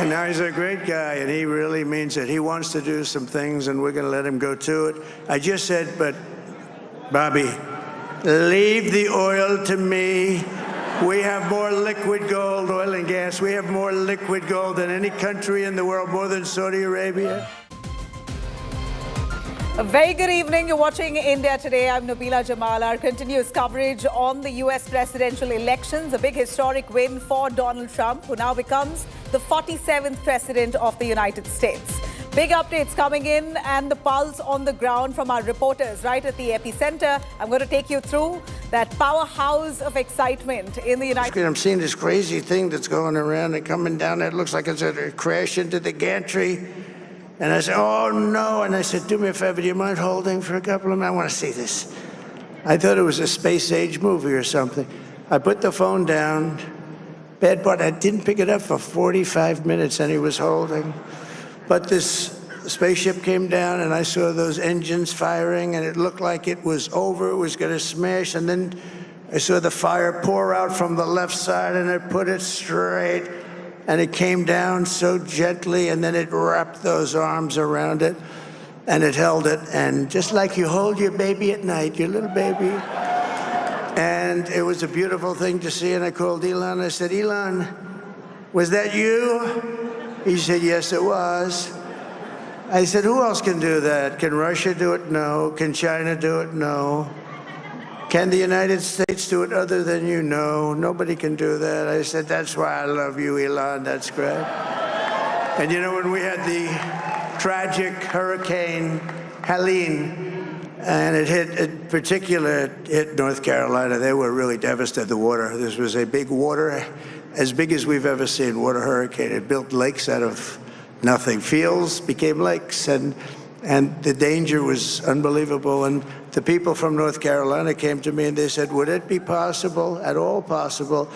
And now he's a great guy, and he really means it. He wants to do some things, and we're going to let him go to it. I just said, but, Bobby, leave the oil to me. We have more liquid gold, oil and gas. We have more liquid gold than any country in the world, more than Saudi Arabia. A very good evening. You're watching India Today. I'm Nabila Jamal. Our continuous coverage on the US presidential elections. A big historic win for Donald Trump, who now becomes the 47th president of the United States. Big updates coming in and the pulse on the ground from our reporters right at the epicenter. I'm going to take you through that powerhouse of excitement in the United States. I'm seeing this crazy thing that's going around and coming down. It looks like it's going to crash into the gantry. And I said, oh, no. And I said, do me a favor, do you mind holding for a couple of minutes? I want to see this. I thought it was a space-age movie or something. I put the phone down. Bad part, I didn't pick it up for 45 minutes, and he was holding. But this spaceship came down, and I saw those engines firing, and it looked like it was over. It was going to smash. And then I saw the fire pour out from the left side, and it put it straight. And it came down so gently, and then it wrapped those arms around it, and it held it. And just like you hold your baby at night, your little baby. And it was a beautiful thing to see. And I called Elon. I said, Elon, was that you? He said, yes, it was. I said, who else can do that? Can Russia do it? No. Can China do it? No. Can the United States do it other than you? No, nobody can do that. I said, that's why I love you, Elon. That's great. And you know, when we had the tragic Hurricane Helene, and it hit North Carolina, they were really devastated, the water. This was a big water, as big as we've ever seen, water hurricane. It built lakes out of nothing. Fields became lakes, and the danger was unbelievable. And the people from North Carolina came to me and they said, would it be possible, at all possible,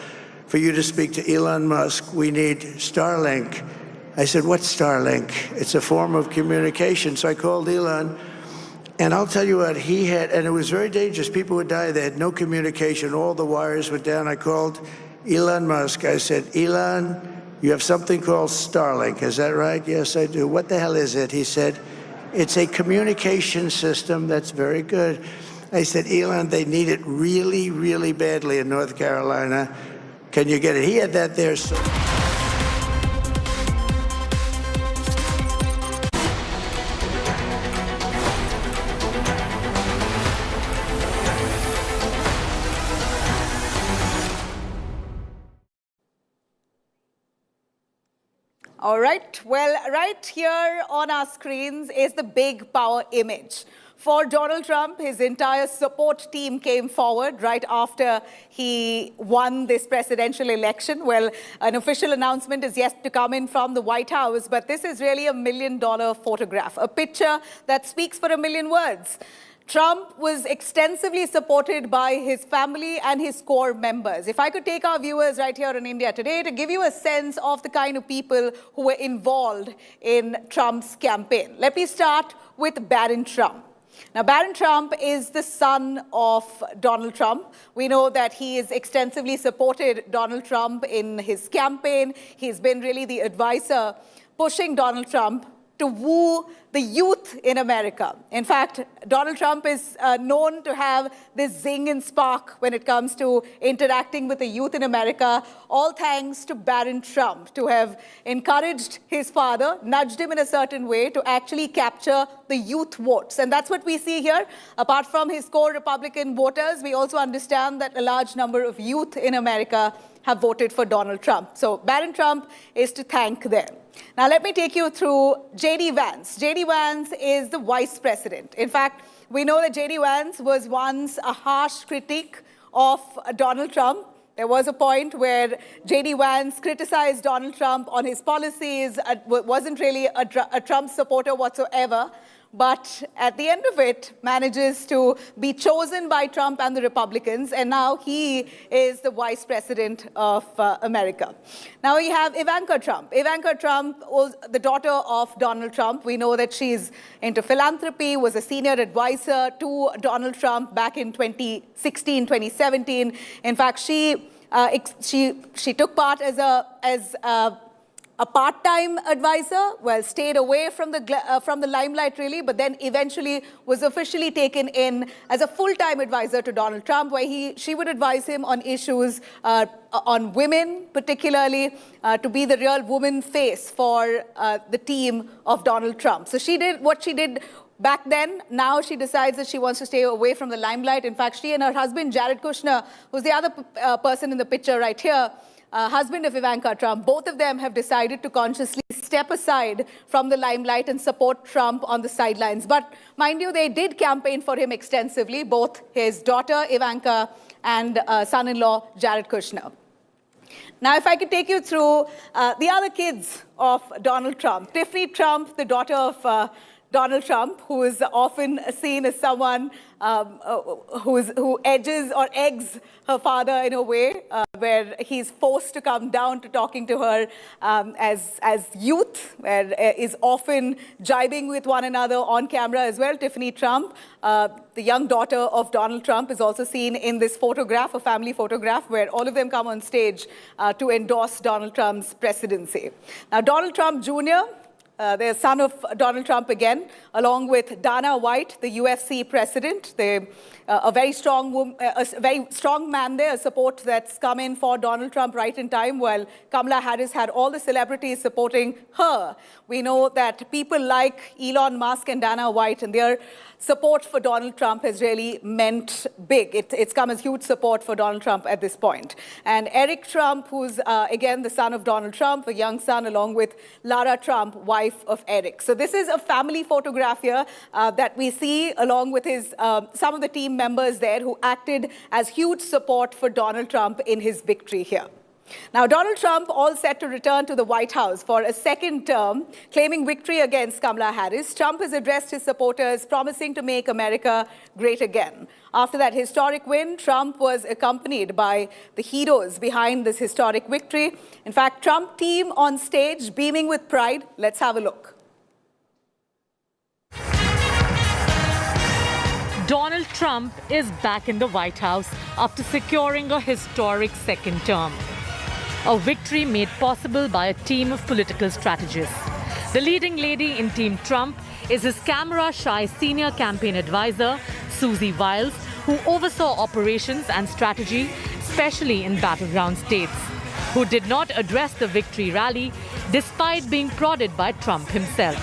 for you to speak to Elon Musk? We need Starlink. I said, what's Starlink? It's a form of communication. So I called Elon, and I'll tell you what, he had, and it was very dangerous. People would die. They had no communication. All the wires were down. I called Elon Musk. I said, Elon, you have something called Starlink. Is that right? Yes, I do. What the hell is it? He said, it's a communication system. That's very good. I said, Elon, they need it really, really badly in North Carolina. Can you get it? He had that there. So All right. Well, right here on our screens is the big power image. For Donald Trump, his entire support team came forward right after he won this presidential election. Well, an official announcement is yet to come in from the White House, but this is really $1 million photograph, a picture that speaks for a million words. Trump was extensively supported by his family and his core members. If I could take our viewers right here in India Today to give you a sense of the kind of people who were involved in Trump's campaign. Let me start with Barron Trump. Now, Barron Trump is the son of Donald Trump. We know that he has extensively supported Donald Trump in his campaign. He's been really the advisor pushing Donald Trump to woo the youth in America. In fact, Donald Trump is known to have this zing and spark when it comes to interacting with the youth in America, all thanks to Barron Trump, to have encouraged his father, nudged him in a certain way to actually capture the youth votes. And that's what we see here. Apart from his core Republican voters, we also understand that a large number of youth in America have voted for Donald Trump. So Barron Trump is to thank them. Now, let me take you through J.D. Vance. J.D. Vance is the vice president. In fact, we know that J.D. Vance was once a harsh critic of Donald Trump. There was a point where J.D. Vance criticized Donald Trump on his policies, wasn't really a Trump supporter whatsoever. But at the end of it, manages to be chosen by Trump and the Republicans, and now he is the vice president of America. Now we have Ivanka Trump. Ivanka Trump was the daughter of Donald Trump. We know that she's into philanthropy, was a senior advisor to Donald Trump back in 2016, 2017. In fact, she took part as a part-time advisor, well, stayed away from the limelight really, but then eventually was officially taken in as a full-time advisor to Donald Trump, where she would advise him on issues on women, particularly to be the real woman face for the team of Donald Trump. So she did what she did back then. Now she decides that she wants to stay away from the limelight. In fact, she and her husband, Jared Kushner, who's the other person in the picture right here, husband of Ivanka Trump, both of them have decided to consciously step aside from the limelight and support Trump on the sidelines. But mind you, they did campaign for him extensively, both his daughter, Ivanka, and son-in-law, Jared Kushner. Now, if I could take you through the other kids of Donald Trump. Tiffany Trump, the daughter of Donald Trump, who is often seen as someone who edges or eggs her father in a way where he's forced to come down to talking to her as youth, where is often jibing with one another on camera as well. Tiffany Trump, the young daughter of Donald Trump, is also seen in this photograph, a family photograph, where all of them come on stage to endorse Donald Trump's presidency. Now, Donald Trump Jr., the son of Donald Trump again, along with Dana White, the UFC president. They a very strong man there, a support that's come in for Donald Trump right in time, while Kamala Harris had all the celebrities supporting her. We know that people like Elon Musk and Dana White and their support for Donald Trump has really meant big. It's come as huge support for Donald Trump at this point. And Eric Trump, who's again the son of Donald Trump, a young son, along with Lara Trump, wife of Eric. So this is a family photograph here that we see along with his some of the team members there who acted as huge support for Donald Trump in his victory here. Now, Donald Trump all set to return to the White House for a second term, claiming victory against Kamala Harris. Trump has addressed his supporters, promising to make America great again. After that historic win, Trump was accompanied by the heroes behind this historic victory. In fact, Trump team on stage, beaming with pride. Let's have a look. Donald Trump is back in the White House after securing a historic second term. A victory made possible by a team of political strategists. The leading lady in Team Trump is his camera-shy senior campaign advisor, Susie Wiles, who oversaw operations and strategy, especially in battleground states, who did not address the victory rally despite being prodded by Trump himself.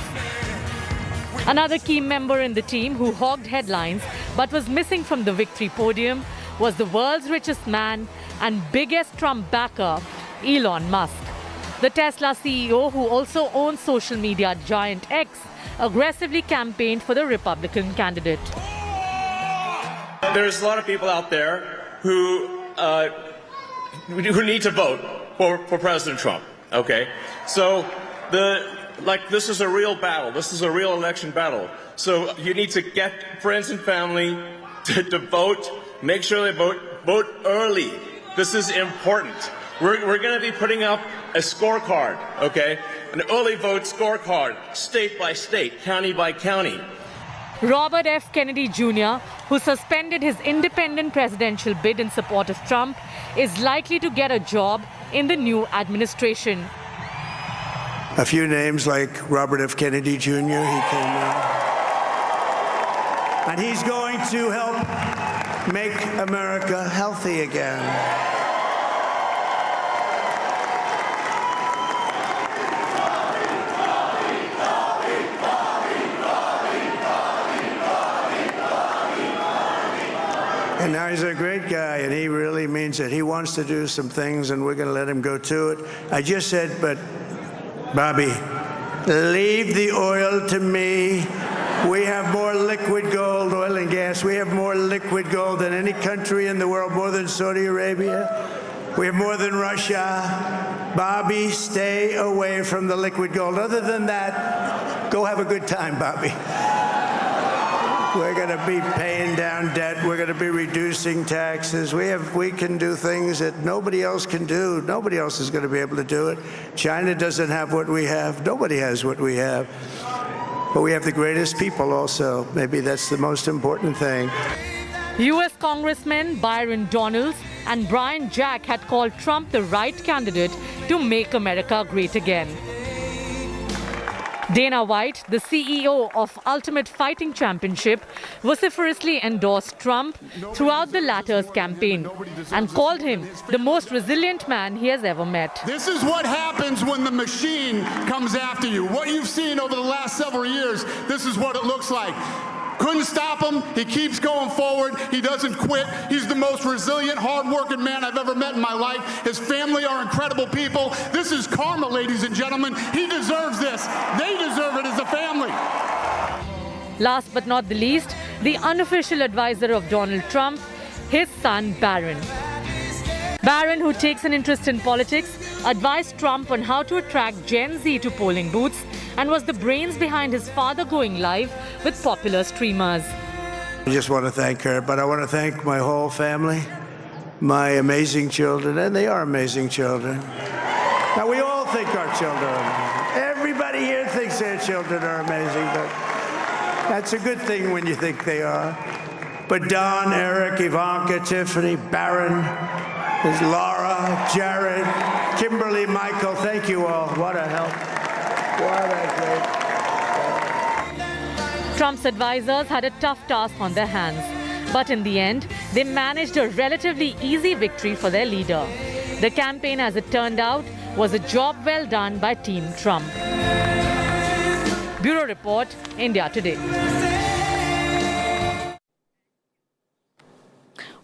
Another key member in the team who hogged headlines but was missing from the victory podium was the world's richest man and biggest Trump backer, Elon Musk. The Tesla CEO, who also owns social media giant X, aggressively campaigned for the Republican candidate. There's a lot of people out there who need to vote for President Trump. Okay, so this is a real battle. This is a real election battle. So you need to get friends and family to vote. Make sure they vote early. This is important. We're going to be putting up a scorecard, okay? An early vote scorecard, state by state, county by county. Robert F. Kennedy Jr., who suspended his independent presidential bid in support of Trump, is likely to get a job in the new administration. A few names like Robert F. Kennedy Jr., he came in. And he's going to help make America healthy again. And now he's a great guy, and he really means it. He wants to do some things, and we're going to let him go to it. I just said, but Bobby, leave the oil to me. We have more liquid gold, oil and gas. We have more liquid gold than any country in the world, more than Saudi Arabia. We have more than Russia. Bobby, stay away from the liquid gold. Other than that, go have a good time, Bobby. We're going to be paying down debt. We're going to be reducing taxes. We can do things that nobody else can do. Nobody else is going to be able to do it. China doesn't have what we have. Nobody has what we have. But we have the greatest people also. Maybe that's the most important thing. U.S. Congressmen Byron Donalds and Brian Jack had called Trump the right candidate to make America great again. Dana White, the CEO of Ultimate Fighting Championship, vociferously endorsed Trump throughout the latter's campaign and called him the most resilient man he has ever met. This is what happens when the machine comes after you. What you've seen over the last several years, this is what it looks like. Couldn't stop him. He keeps going forward. He doesn't quit. He's the most resilient, hard-working man I've ever met in my life. His family are incredible people. This is karma, ladies and gentlemen. He deserves this. They deserve it as a family. Last but not the least, the unofficial advisor of Donald Trump, his son Barron. Barron, who takes an interest in politics, advised Trump on how to attract Gen Z to polling booths and was the brains behind his father going live with popular streamers. I just want to thank her, but I want to thank my whole family, my amazing children, and they are amazing children. Now, we all think our children are amazing. Everybody here thinks their children are amazing, but that's a good thing when you think they are. But Don, Eric, Ivanka, Tiffany, Barron, there's Laura, Jared, Kimberly, Michael, thank you all. What a help. What a great... Trump's advisors had a tough task on their hands, but in the end, they managed a relatively easy victory for their leader. The campaign, as it turned out, was a job well done by Team Trump. Bureau Report, India Today.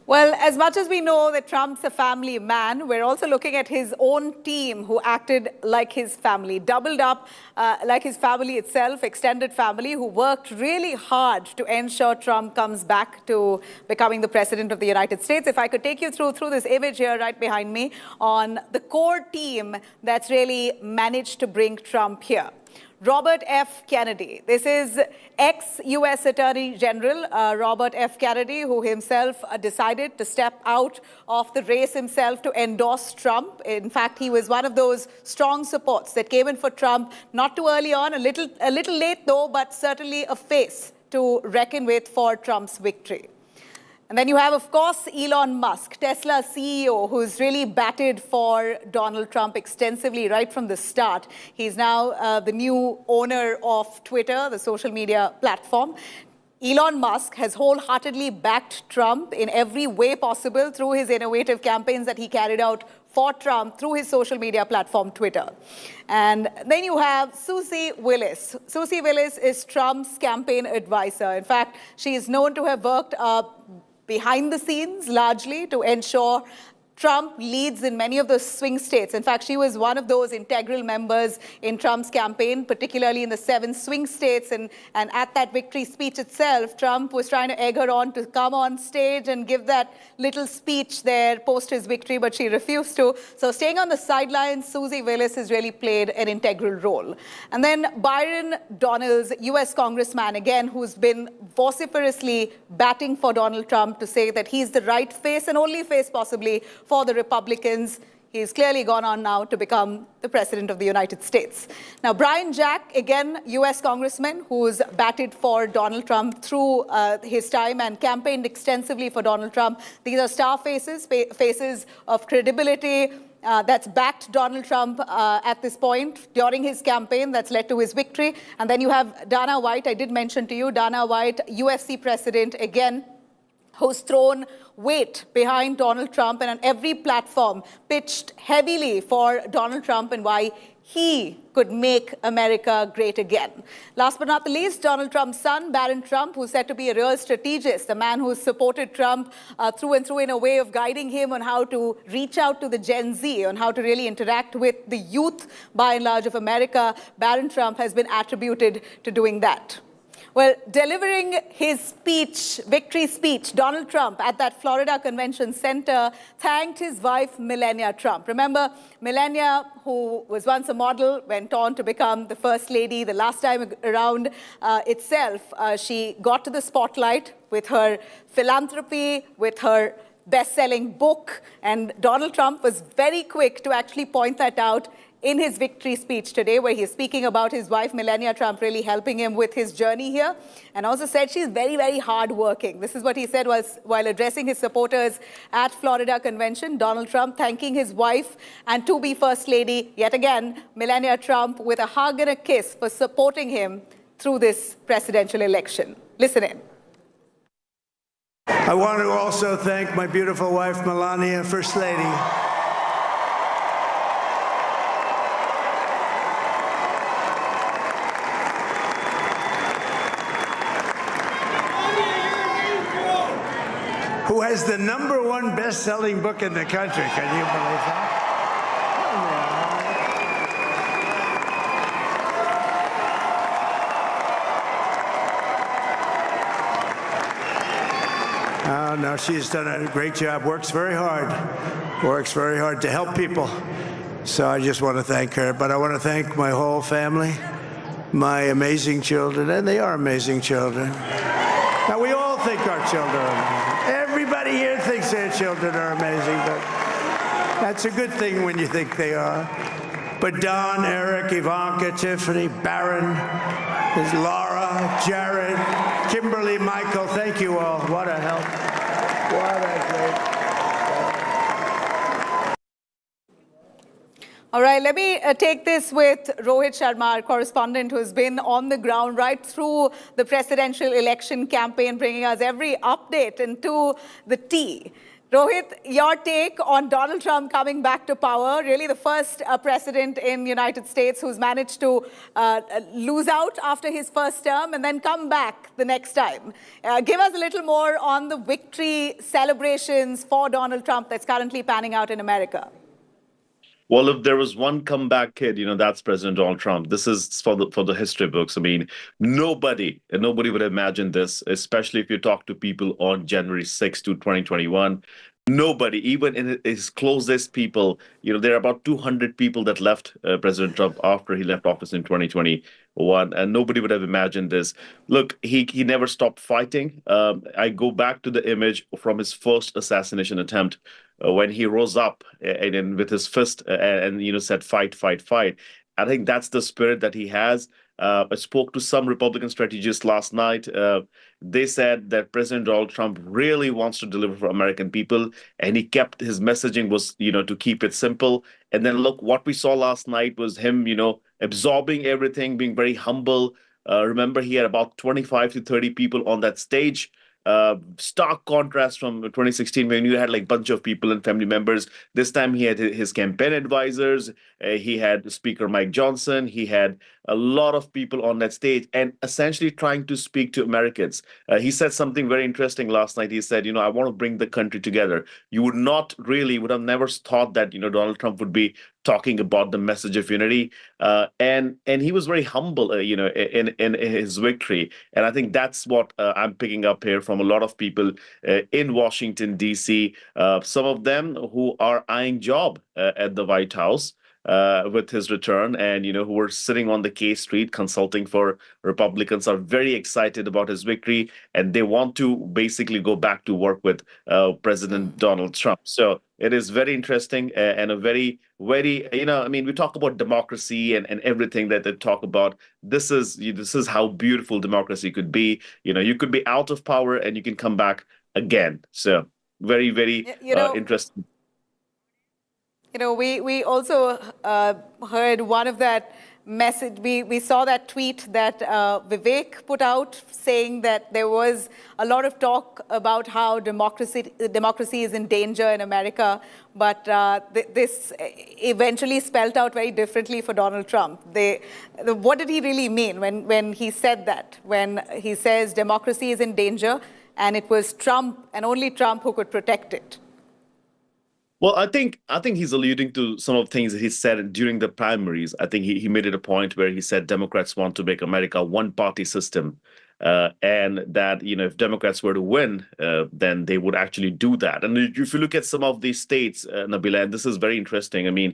Well, as much as we know that Trump's a family man, we're also looking at his own team who acted like his family, doubled up like his family itself, extended family, who worked really hard to ensure Trump comes back to becoming the president of the United States. If I could take you through this image here right behind me on the core team that's really managed to bring Trump here. Robert F. Kennedy. This is ex-U.S. Attorney General Robert F. Kennedy, who himself decided to step out of the race himself to endorse Trump. In fact, he was one of those strong supports that came in for Trump, not too early on, a little late though, but certainly a face to reckon with for Trump's victory. And then you have, of course, Elon Musk, Tesla's CEO, who's really batted for Donald Trump extensively right from the start. He's now the new owner of Twitter, the social media platform. Elon Musk has wholeheartedly backed Trump in every way possible through his innovative campaigns that he carried out for Trump through his social media platform, Twitter. And then you have Susie Willis. Susie Willis is Trump's campaign advisor. In fact, she is known to have worked behind the scenes, largely, to ensure Trump leads in many of the swing states. In fact, she was one of those integral members in Trump's campaign, particularly in the 7 swing states. And at that victory speech itself, Trump was trying to egg her on to come on stage and give that little speech there post his victory, but she refused to. So staying on the sidelines, Susie Willis has really played an integral role. And then Byron Donalds, U.S. congressman, again, who's been vociferously batting for Donald Trump to say that he's the right face and only face possibly for the Republicans. He's clearly gone on now to become the president of the United States. Now, Brian Jack, again, U.S. congressman who's batted for Donald Trump through his time and campaigned extensively for Donald Trump. These are star faces, faces of credibility that's backed Donald Trump at this point during his campaign that's led to his victory. And then you have Dana White. I did mention to you, Dana White, UFC president, again, who's thrown weight behind Donald Trump and on every platform pitched heavily for Donald Trump and why he could make America great again. Last but not the least, Donald Trump's son, Barron Trump, who's said to be a real strategist, the man who's supported Trump through and through in a way of guiding him on how to reach out to the Gen Z, on how to really interact with the youth, by and large, of America. Barron Trump has been attributed to doing that. Well, delivering his speech, victory speech, Donald Trump at that Florida Convention Center thanked his wife, Melania Trump. Remember, Melania, who was once a model, went on to become the first lady. The last time around itself, she got to the spotlight with her philanthropy, with her best-selling book, and Donald Trump was very quick to actually point that out in his victory speech today, where he's speaking about his wife, Melania Trump, really helping him with his journey here, and also said she's very, very hardworking. This is what he said while addressing his supporters at Florida convention. Donald Trump thanking his wife and to-be First Lady, yet again, Melania Trump, with a hug and a kiss for supporting him through this presidential election. Listen in. I want to also thank my beautiful wife, Melania, First Lady. Who has the #1 best-selling book in the country. Can you believe that? Oh, no, she's done a great job, works very hard to help people. So I just want to thank her. But I want to thank my whole family, my amazing children, and they are amazing children. Now, we all think our children are amazing. Everybody here thinks their children are amazing, but that's a good thing when you think they are. But Don, Eric, Ivanka, Tiffany, Barron, there's Laura, Jared, Kimberly, Michael, thank you all. What a help. What a great. All right, let me take this with Rohit Sharma, our correspondent, who has been on the ground right through the presidential election campaign, bringing us every update and to the T. Rohit, your take on Donald Trump coming back to power, really the first president in the United States who's managed to lose out after his first term and then come back the next time. Give us a little more on the victory celebrations for Donald Trump that's currently panning out in America. Well, if there was one comeback kid, that's President Donald Trump. This is for the history books. I mean, nobody would imagine this, especially if you talk to people on January 6th, 2021. Nobody, even in his closest people, there are about 200 people that left President Trump after he left office in 2021, and nobody would have imagined this. Look, he never stopped fighting. I go back to the image from his first assassination attempt when he rose up and with his fist and said, "Fight, fight, fight." I think that's the spirit that he has. I spoke to some Republican strategists last night. They said that President Donald Trump really wants to deliver for American people, and he kept his messaging was, to keep it simple. And then look, what we saw last night was him, absorbing everything, being very humble. Remember, he had about 25 to 30 people on that stage. Stark contrast from 2016 when you had like a bunch of people and family members. This time he had his campaign advisors. He had Speaker Mike Johnson. He had a lot of people on that stage and essentially trying to speak to Americans. He said something very interesting last night. He said, I want to bring the country together. You would have never thought that, Donald Trump would be talking about the message of unity. And he was very humble, in his victory. And I think that's what I'm picking up here from a lot of people in Washington, D.C., some of them who are eyeing job at the White House with his return and, who were sitting on the K Street consulting for Republicans are very excited about his victory. And they want to basically go back to work with President Donald Trump. So it is very interesting and a very, very, we talk about democracy and everything that they talk about. This is how beautiful democracy could be. You could be out of power and you can come back again. So very, very interesting. We also heard one of that message. We saw that tweet that Vivek put out saying that there was a lot of talk about how democracy is in danger in America, but this eventually spelled out very differently for Donald Trump. What did he really mean when he said that? When he says democracy is in danger and it was Trump and only Trump who could protect it? Well, I think he's alluding to some of the things that he said during the primaries. I think he made it a point where he said Democrats want to make America a one-party system, and that if Democrats were to win, then they would actually do that. And if you look at some of these states, Nabila, and this is very interesting. I mean,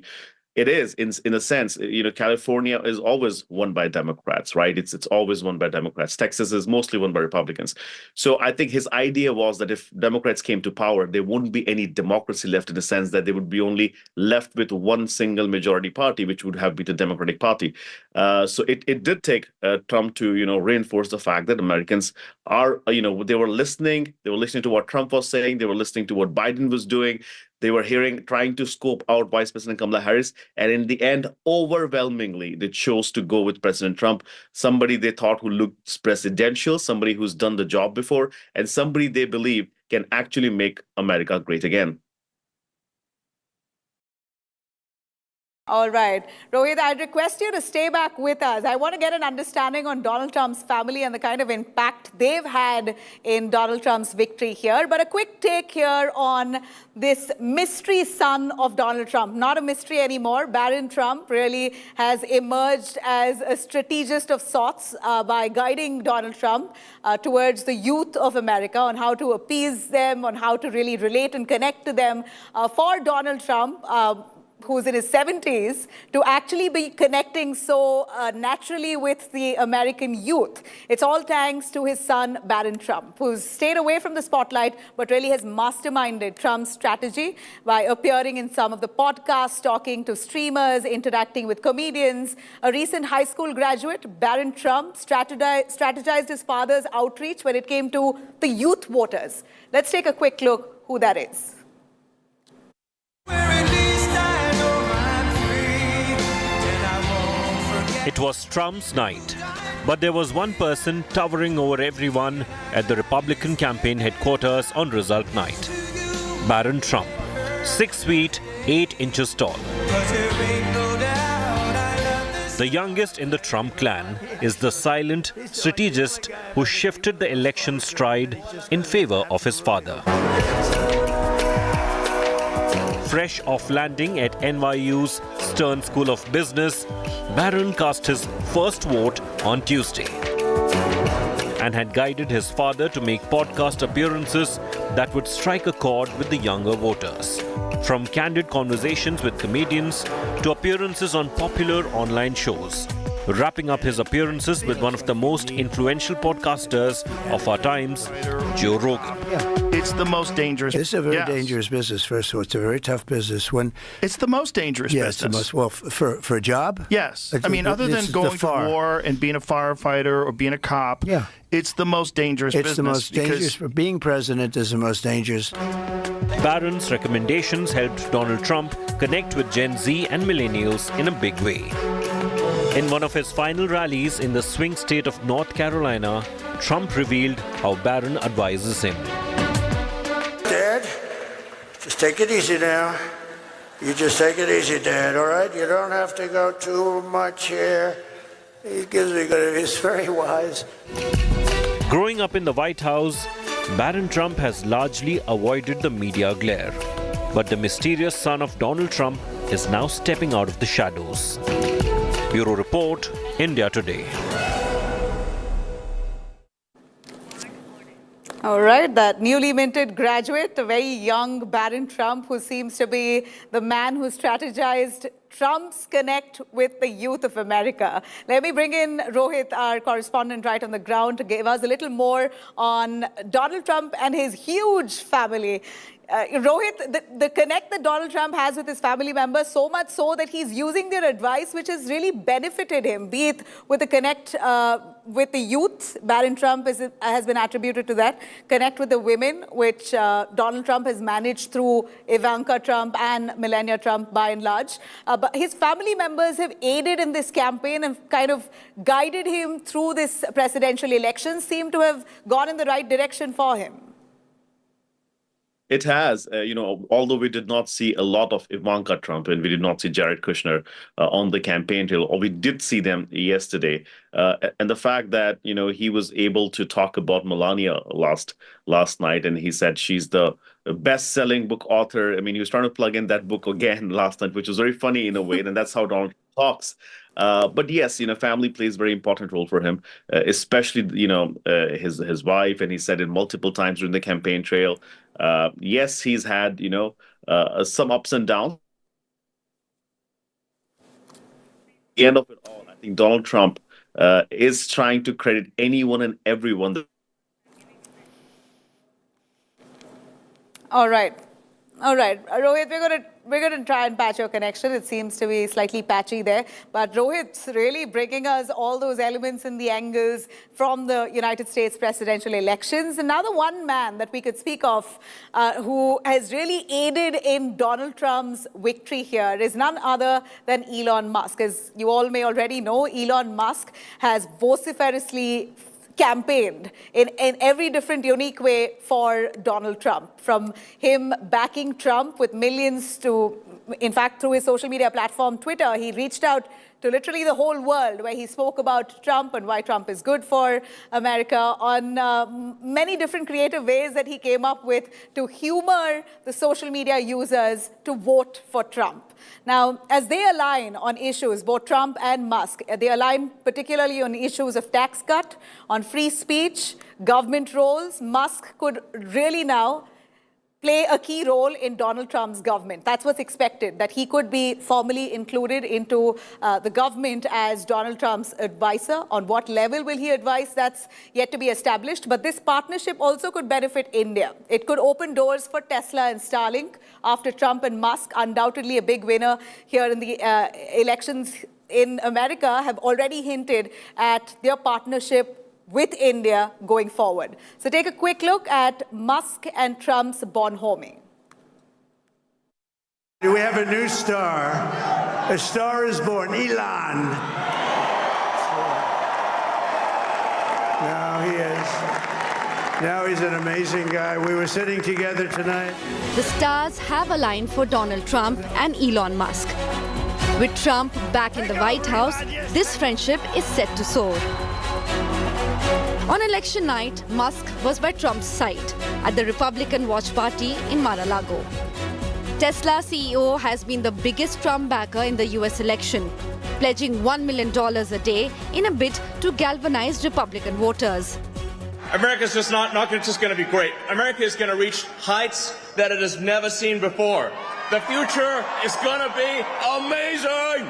It is in a sense, California is always won by Democrats, right? It's always won by Democrats. Texas is mostly won by Republicans. So I think his idea was that if Democrats came to power, there wouldn't be any democracy left in the sense that they would be only left with one single majority party, which would have been the Democratic Party. So it did take Trump to reinforce the fact that Americans are they were listening. They were listening to what Trump was saying. They were listening to what Biden was doing. They were trying to scope out Vice President Kamala Harris. And in the end, overwhelmingly, they chose to go with President Trump, somebody they thought who looks presidential, somebody who's done the job before, and somebody they believe can actually make America great again. All right. Rohit, I'd request you to stay back with us. I want to get an understanding on Donald Trump's family and the kind of impact they've had in Donald Trump's victory here. But a quick take here on this mystery son of Donald Trump. Not a mystery anymore. Barron Trump really has emerged as a strategist of sorts by guiding Donald Trump towards the youth of America on how to appease them, on how to really relate and connect to them. For Donald Trump, who's in his 70s, to actually be connecting so naturally with the American youth. It's all thanks to his son, Barron Trump, who's stayed away from the spotlight, but really has masterminded Trump's strategy by appearing in some of the podcasts, talking to streamers, interacting with comedians. A recent high school graduate, Barron Trump, strategized his father's outreach when it came to the youth voters. Let's take a quick look who that is. It was Trump's night, but there was one person towering over everyone at the Republican campaign headquarters on result night. Barron Trump, 6 feet, 8 inches tall. The youngest in the Trump clan is the silent strategist who shifted the election stride in favor of his father. Fresh off landing at NYU's Stern School of Business, Barron cast his first vote on Tuesday and had guided his father to make podcast appearances that would strike a chord with the younger voters. From candid conversations with comedians to appearances on popular online shows, wrapping up his appearances with one of the most influential podcasters of our times, Joe Rogan. It's the most dangerous. It's a very dangerous business. First of all, it's a very tough business. It's the most dangerous business. It's the most, well, for a job? Yes. I mean, other than going to war and being a firefighter or being a cop, it's the most dangerous business. It's the most dangerous. Being president is the most dangerous. Barron's recommendations helped Donald Trump connect with Gen Z and millennials in a big way. In one of his final rallies in the swing state of North Carolina, Trump revealed how Barron advises him. Dad, just take it easy now. You just take it easy, Dad, all right? You don't have to go too much here. He gives me good, he's very wise. Growing up in the White House, Barron Trump has largely avoided the media glare. But the mysterious son of Donald Trump is now stepping out of the shadows. Bureau Report, India Today. All right, that newly minted graduate, a very young Barron Trump, who seems to be the man who strategized Trump's connect with the youth of America. Let me bring in Rohit, our correspondent right on the ground, to give us a little more on Donald Trump and his huge family. Rohit, the connect that Donald Trump has with his family members, so much so that he's using their advice, which has really benefited him, be it with the connect with the youth. Barron Trump has been attributed to that. Connect with the women, which Donald Trump has managed through Ivanka Trump and Melania Trump by and large. But his family members have aided in this campaign and kind of guided him through this presidential election, seem to have gone in the right direction for him. It has, although we did not see a lot of Ivanka Trump and we did not see Jared Kushner on the campaign trail, or we did see them yesterday. And the fact that, he was able to talk about Melania last night, and he said she's the best-selling book author. I mean, he was trying to plug in that book again last night, which was very funny in a way, and that's how Donald talks. But yes, family plays a very important role for him, especially, his wife. And he said it multiple times during the campaign trail. Yes, he's had, some ups and downs. the end of it all, I think Donald Trump is trying to credit anyone and everyone. All right. All right. Rohit, we're gonna try and patch your connection. It seems to be slightly patchy there. But Rohit's really bringing us all those elements and the angles from the United States presidential elections. Another one man that we could speak of who has really aided in Donald Trump's victory here is none other than Elon Musk. As you all may already know, Elon Musk has vociferously campaigned in every different unique way for Donald Trump, from him backing Trump with millions to, in fact, through his social media platform, Twitter, he reached out to literally the whole world where he spoke about Trump and why Trump is good for America on many different creative ways that he came up with to humor the social media users to vote for Trump. Now, as they align on issues, both Trump and Musk, they align particularly on issues of tax cut, on free speech, government roles. Musk could really now play a key role in Donald Trump's government. That's what's expected, that he could be formally included into the government as Donald Trump's advisor. On what level will he advise? That's yet to be established. But this partnership also could benefit India. It could open doors for Tesla and Starlink after Trump and Musk, undoubtedly a big winner here in the elections in America, have already hinted at their partnership with India going forward. So take a quick look at Musk and Trump's bonhoming. We have a new star. A star is born, Elon. Now he is. Now he's an amazing guy. We were sitting together tonight. The stars have aligned for Donald Trump and Elon Musk. With Trump back in the White House, this friendship is set to soar. On election night, Musk was by Trump's side at the Republican watch party in Mar-a-Lago. Tesla CEO has been the biggest Trump backer in the US election, pledging $1 million a day in a bid to galvanize Republican voters. America's just not just going to be great. America is going to reach heights that it has never seen before. The future is going to be amazing.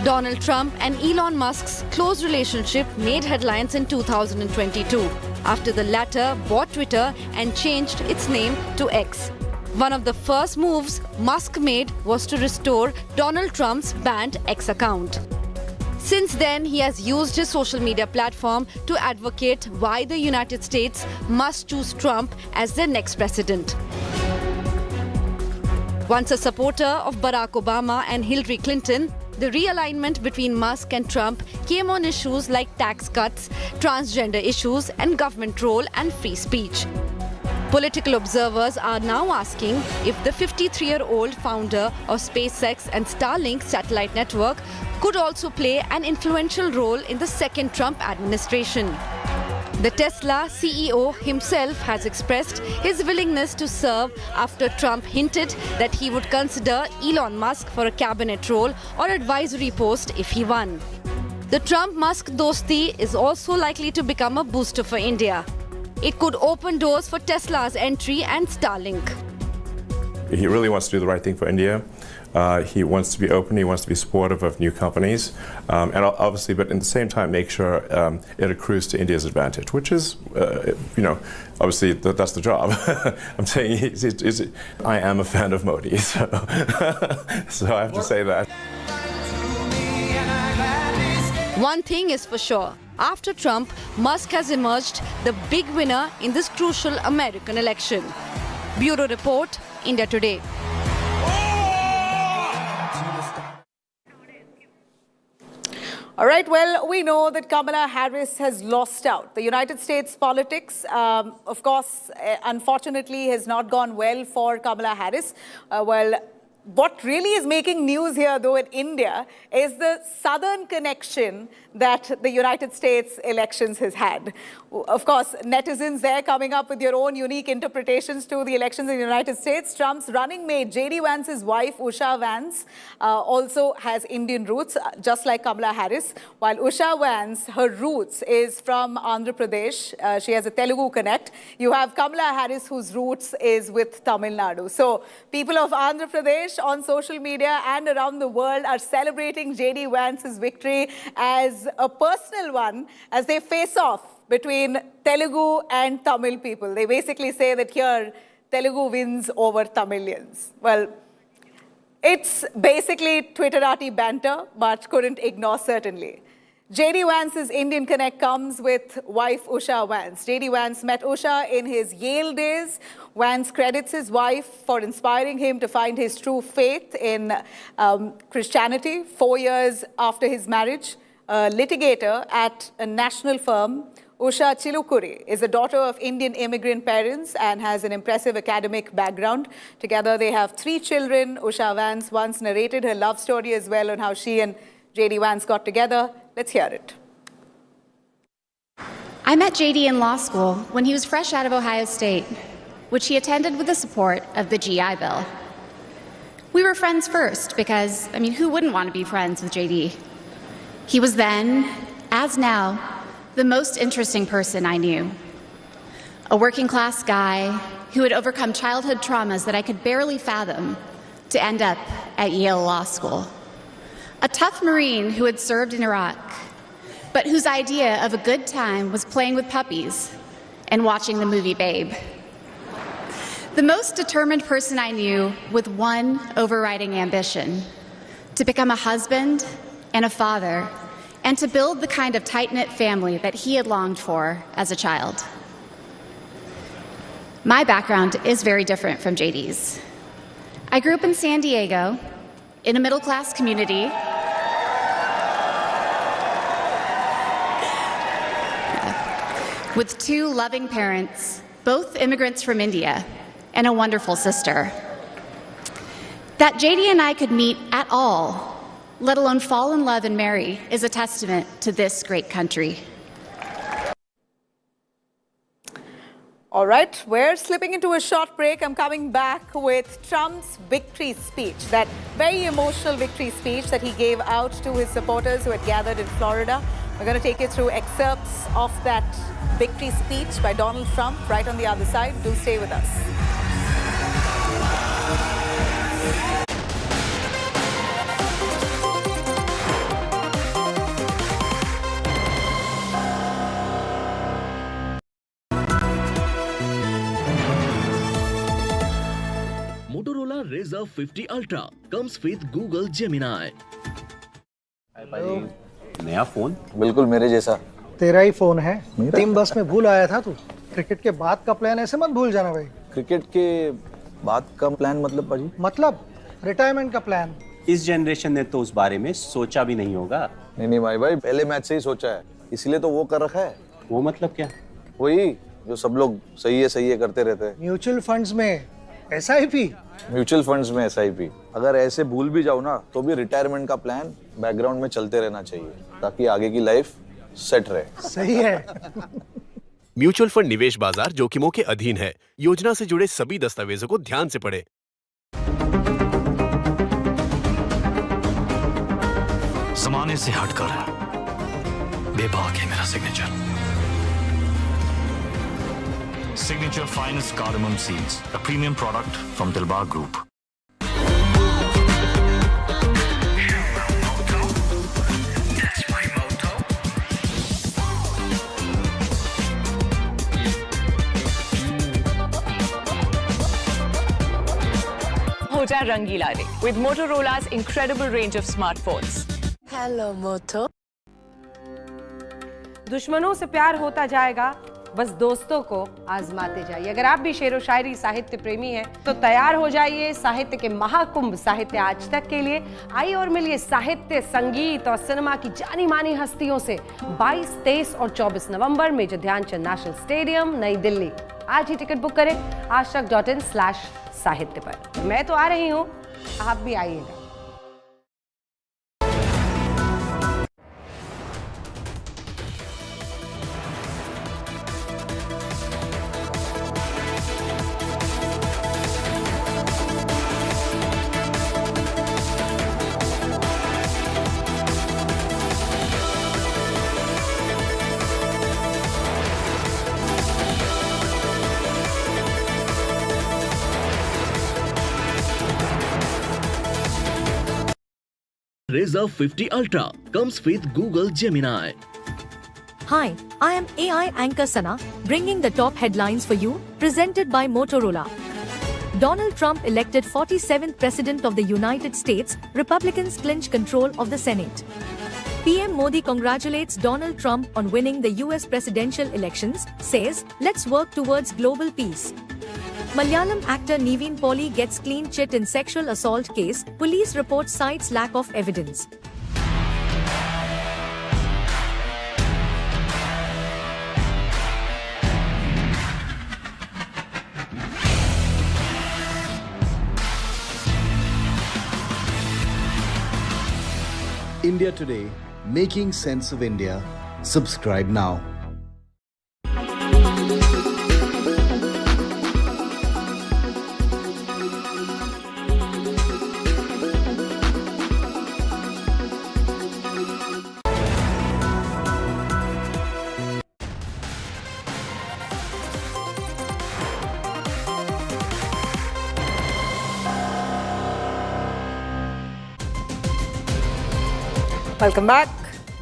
Donald Trump and Elon Musk's close relationship made headlines in 2022 after the latter bought Twitter and changed its name to X. One of the first moves Musk made was to restore Donald Trump's banned X account. Since then, he has used his social media platform to advocate why the United States must choose Trump as their next president. Once a supporter of Barack Obama and Hillary Clinton, the realignment between Musk and Trump came on issues like tax cuts, transgender issues, and government role and free speech. Political observers are now asking if the 53-year-old founder of SpaceX and Starlink satellite network could also play an influential role in the second Trump administration. The Tesla CEO himself has expressed his willingness to serve after Trump hinted that he would consider Elon Musk for a cabinet role or advisory post if he won. The Trump-Musk dosti is also likely to become a booster for India. It could open doors for Tesla's entry and Starlink. He really wants to do the right thing for India. He wants to be open, he wants to be supportive of new companies, and obviously, but at the same time, make sure it accrues to India's advantage, which is, obviously, that's the job. I'm saying I am a fan of Modi, so, so I have to say that. One thing is for sure. After Trump, Musk has emerged the big winner in this crucial American election. Bureau Report, India Today. All right, well, we know that Kamala Harris has lost out. The United States politics, of course, unfortunately, has not gone well for Kamala Harris. What really is making news here, though, in India is the southern connection that the United States elections has had. Of course, netizens there coming up with your own unique interpretations to the elections in the United States. Trump's running mate, J.D. Vance's wife, Usha Vance, also has Indian roots, just like Kamala Harris. While Usha Vance, her roots is from Andhra Pradesh. She has a Telugu connect. You have Kamala Harris, whose roots is with Tamil Nadu. So people of Andhra Pradesh, British on social media and around the world are celebrating J.D. Vance's victory as a personal one as they face off between Telugu and Tamil people. They basically say that here, Telugu wins over Tamilians. Well, it's basically Twitterati banter, but couldn't ignore certainly. J.D. Vance's Indian Connect comes with wife Usha Vance. J.D. Vance met Usha in his Yale days. Vance credits his wife for inspiring him to find his true faith in Christianity 4 years after his marriage. A litigator at a national firm, Usha Chilukuri is the daughter of Indian immigrant parents and has an impressive academic background. Together they have 3 children. Usha Vance once narrated her love story as well on how she and J.D. Vance got together. Let's hear it. I met J.D. in law school when he was fresh out of Ohio State, which he attended with the support of the GI Bill. We were friends first because, who wouldn't want to be friends with J.D.? He was then, as now, the most interesting person I knew. A working class guy who had overcome childhood traumas that I could barely fathom to end up at Yale Law School. A tough Marine who had served in Iraq, but whose idea of a good time was playing with puppies and watching the movie Babe. The most determined person I knew with one overriding ambition: to become a husband and a father, and to build the kind of tight-knit family that he had longed for as a child. My background is very different from JD's. I grew up in San Diego, in a middle-class community with 2 loving parents, both immigrants from India, and a wonderful sister. That JD and I could meet at all, let alone fall in love and marry, is a testament to this great country. All right, we're slipping into a short break. I'm coming back with Trump's victory speech, that very emotional victory speech that he gave out to his supporters who had gathered in Florida. We're going to take you through excerpts of that victory speech by Donald Trump right on the other side. Do stay with us. Motorola Razr 50 Ultra comes with Google Gemini. नया phone बिल्कुल मेरे जैसा तेरा ही phone है team बस में भूल आया था तू क्रिकेट के बाद का प्लान ऐसे मत भूल जाना भाई क्रिकेट के बाद का प्लान मतलब पाजी मतलब रिटायरमेंट का प्लान इस जनरेशन ने तो उस बारे में सोचा भी नहीं होगा नहीं भाई पहले मैच से ही सोचा है इसलिए तो वो कर रखा है वो मतलब क्या वही जो सब लोग सही है करते रहते हैं म्यूचुअल फंड्स में एसआईपी म्यूचुअल फंड्स में एसआईपी अगर ऐसे भूल भी जाओ ना तो भी रिटायरमेंट का प्लान बैकग्राउंड में चलते रहना चाहिए ताकि आगे की लाइफ सेट रहे सही है म्यूचुअल फंड निवेश बाजार जोखिमों के अधीन है योजना से जुड़े सभी दस्तावेजों को ध्यान से पढ़ें जमाने से हटकर बेबाक है मेरा signature Signature Finest Cardamom Seeds, a premium product from Dilbar Group. That's my motto. हो जा रंगीला रे with Motorola's incredible range of smartphones. Hello, Moto. दुश्मनों से प्यार होता जाएगा बस दोस्तों को आजमाते जाइए। अगर आप भी शेरो शायरी साहित्य प्रेमी हैं तो तैयार हो जाइए साहित्य के महाकुंभ साहित्य आज तक के लिए। आइए और मिलिए साहित्य, संगीत और सिनेमा की जानी मानी हस्तियों से 22, 23 और 24 नवंबर मेजर ध्यानचंद नेशनल स्टेडियम नई दिल्ली। आज ही टिकट बुक करें ashtak.in/साहित्य पर। मैं तो आ रही हूँ, आप भी आइएगा। Razr 50 Ultra comes with Google Gemini. Hi, I am AI anchor Sana, bringing the top headlines for you, presented by Motorola. Donald Trump elected 47th President of the United States, Republicans clinch control of the Senate. PM Modi congratulates Donald Trump on winning the US presidential elections, says, let's work towards global peace. Malayalam actor Niveen Pauly gets clean chit in sexual assault case, police report cites lack of evidence. India Today, making sense of India. Subscribe now. Welcome back.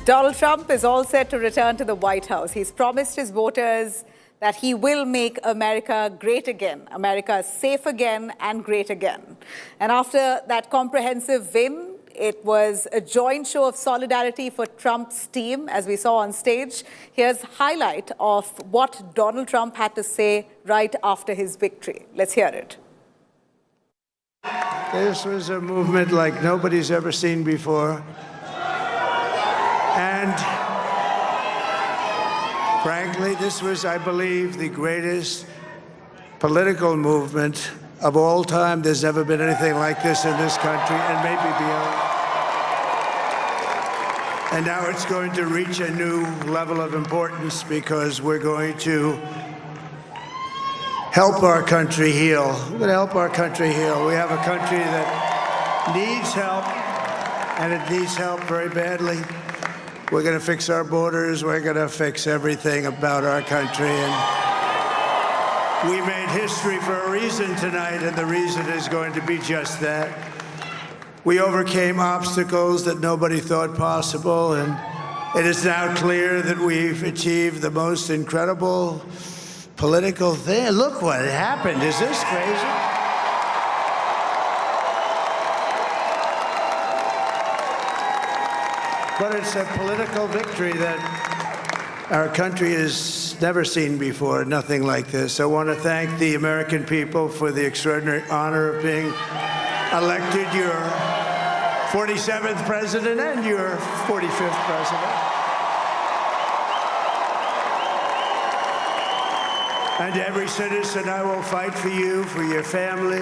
Donald Trump is all set to return to the White House. He's promised his voters that he will make America great again, America safe again and great again. And after that comprehensive win, it was a joint show of solidarity for Trump's team, as we saw on stage. Here's a highlight of what Donald Trump had to say right after his victory. Let's hear it. This was a movement like nobody's ever seen before. And frankly, this was, I believe, the greatest political movement of all time. There's never been anything like this in this country, and maybe beyond. And now it's going to reach a new level of importance because we're going to help our country heal. We're going to help our country heal. We have a country that needs help, and it needs help very badly. We're going to fix our borders. We're going to fix everything about our country. And we made history for a reason tonight, and the reason is going to be just that. We overcame obstacles that nobody thought possible, and it is now clear that we've achieved the most incredible political thing. Look what happened. Is this crazy? But it's a political victory that our country has never seen before, nothing like this. I want to thank the American people for the extraordinary honor of being elected your 47th president and your 45th president. And every citizen, I will fight for you, for your family,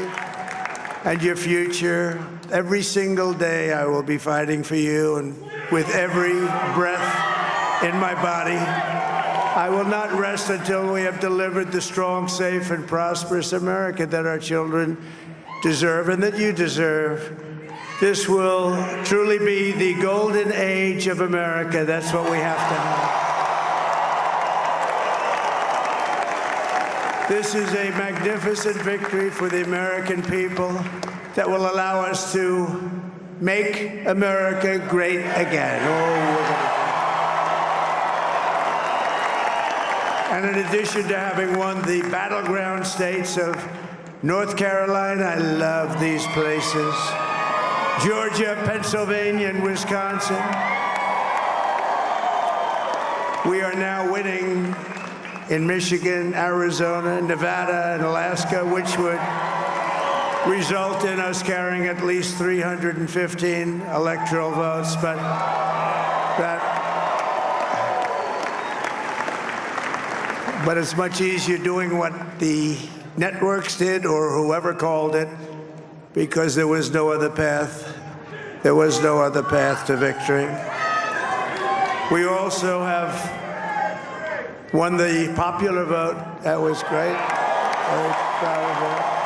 and your future. Every single day I will be fighting for you, and with every breath in my body, I will not rest until we have delivered the strong, safe, and prosperous America that our children deserve and that you deserve. This will truly be the golden age of America. That's what we have to have. This is a magnificent victory for the American people that will allow us to make America great again. And in addition to having won the battleground states of North Carolina, I love these places, Georgia, Pennsylvania, and Wisconsin, we are now winning in Michigan, Arizona, Nevada, and Alaska, which would result in us carrying at least 315 electoral votes, but it's much easier doing what the networks did or whoever called it, because there was no other path. There was no other path to victory. We also have won the popular vote. That was great. Very proud of that.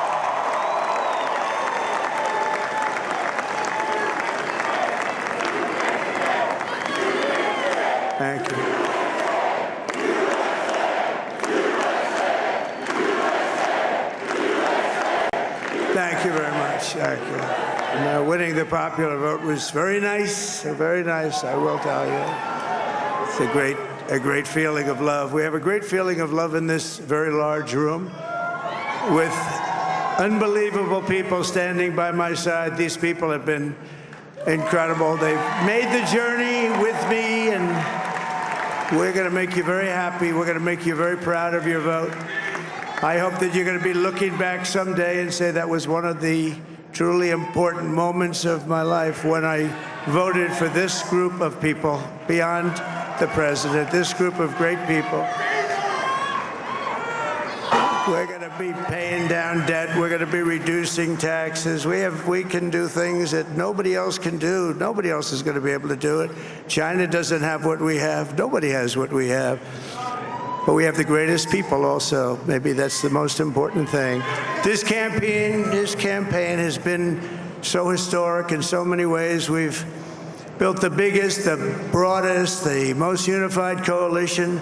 Thank you. Thank you very much. Thank you. And winning the popular vote was very nice, I will tell you. It's a great feeling of love. We have a great feeling of love in this very large room with unbelievable people standing by my side. These people have been incredible. They've made the journey with me, and we're going to make you very happy. We're going to make you very proud of your vote. I hope that you're going to be looking back someday and say that was one of the truly important moments of my life when I voted for this group of people beyond the president, this group of great people. We're going to be paying down debt. We're going to be reducing taxes. We can do things that nobody else can do. Nobody else is going to be able to do it. China doesn't have what we have. Nobody has what we have. But we have the greatest people also. Maybe that's the most important thing. This campaign has been so historic in so many ways. We've built the biggest, the broadest, the most unified coalition.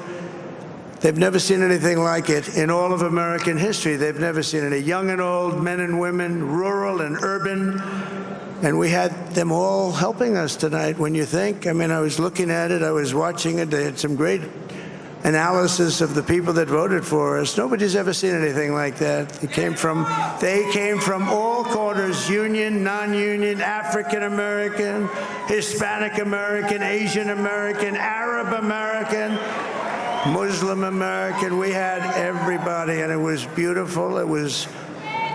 They've never seen anything like it in all of American history. They've never seen it. Young and old, men and women, rural and urban. And we had them all helping us tonight. When you think, I mean, I was looking at it, I was watching it. They had some great analysis of the people that voted for us. Nobody's ever seen anything like that. They came from all corners, union, non-union, African American, Hispanic American, Asian American, Arab American, Muslim American. We had everybody, and it was beautiful. It was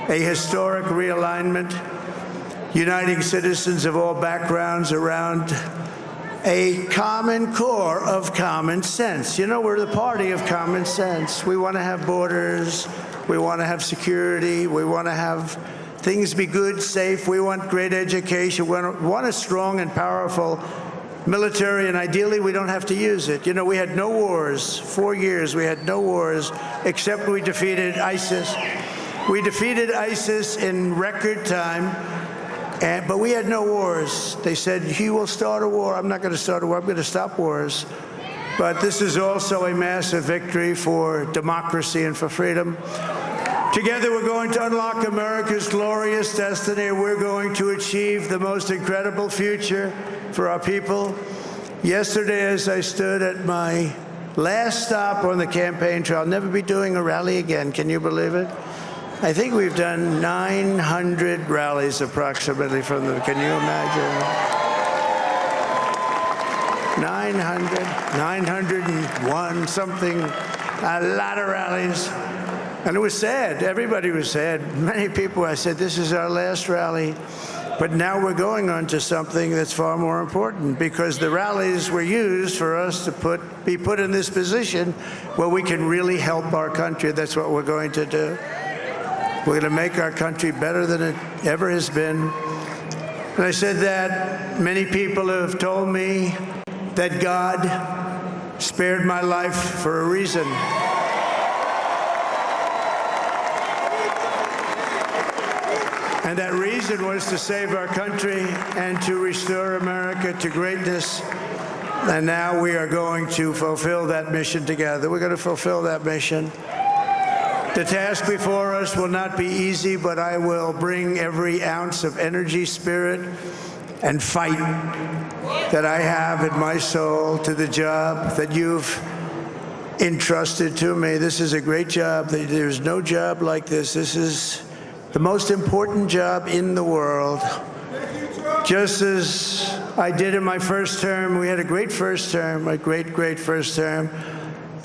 a historic realignment, uniting citizens of all backgrounds around a common core of common sense. You know, we're the party of common sense. We want to have borders. We want to have security. We want to have things be good, safe. We want great education. We want a strong and powerful military, and ideally we don't have to use it. You know, we had no wars. 4 years we had no wars, except we defeated ISIS. We defeated ISIS in record time, but we had no wars. They said, he will start a war. I'm not going to start a war. I'm going to stop wars. But this is also a massive victory for democracy and for freedom. Together, we're going to unlock America's glorious destiny. We're going to achieve the most incredible future for our people. Yesterday, as I stood at my last stop on the campaign trail, I'll never be doing a rally again. Can you believe it? I think we've done 900 rallies approximately from them. Can you imagine? 901, something, a lot of rallies. And it was sad. Everybody was sad. Many people, I said, this is our last rally. But now we're going on to something that's far more important, because the rallies were used for us to be put in this position where we can really help our country. That's what we're going to do. We're going to make our country better than it ever has been. And I said that many people have told me that God spared my life for a reason. And that reason was to save our country and to restore America to greatness. And now we are going to fulfill that mission together. We're going to fulfill that mission. The task before us will not be easy, but I will bring every ounce of energy, spirit, and fight that I have in my soul to the job that you've entrusted to me. This is a great job. There's no job like this. This is the most important job in the world. Just as I did in my first term, we had a great first term, a great first term.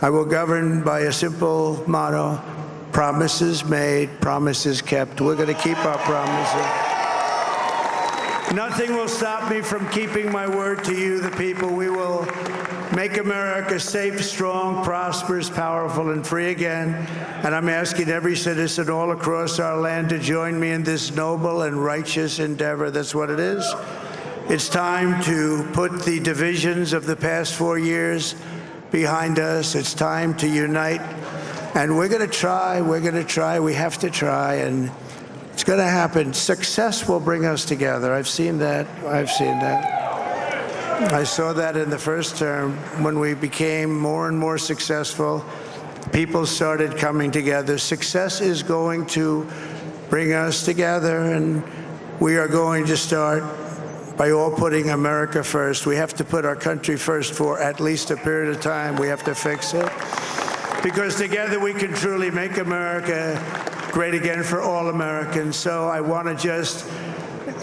I will govern by a simple motto: promises made, promises kept. We're going to keep our promises. Nothing will stop me from keeping my word to you, the people. We will make America safe, strong, prosperous, powerful, and free again. And I'm asking every citizen all across our land to join me in this noble and righteous endeavor. That's what it is. It's time to put the divisions of the past 4 years behind us. It's time to unite. And we're going to try. We're going to try. We have to try. And it's going to happen. Success will bring us together. I've seen that. I've seen that. I saw that in the first term. When we became more and more successful, people started coming together. Success is going to bring us together, and we are going to start by all putting America first. We have to put our country first for at least a period of time. We have to fix it. Because together we can truly make America great again for all Americans. So I want to just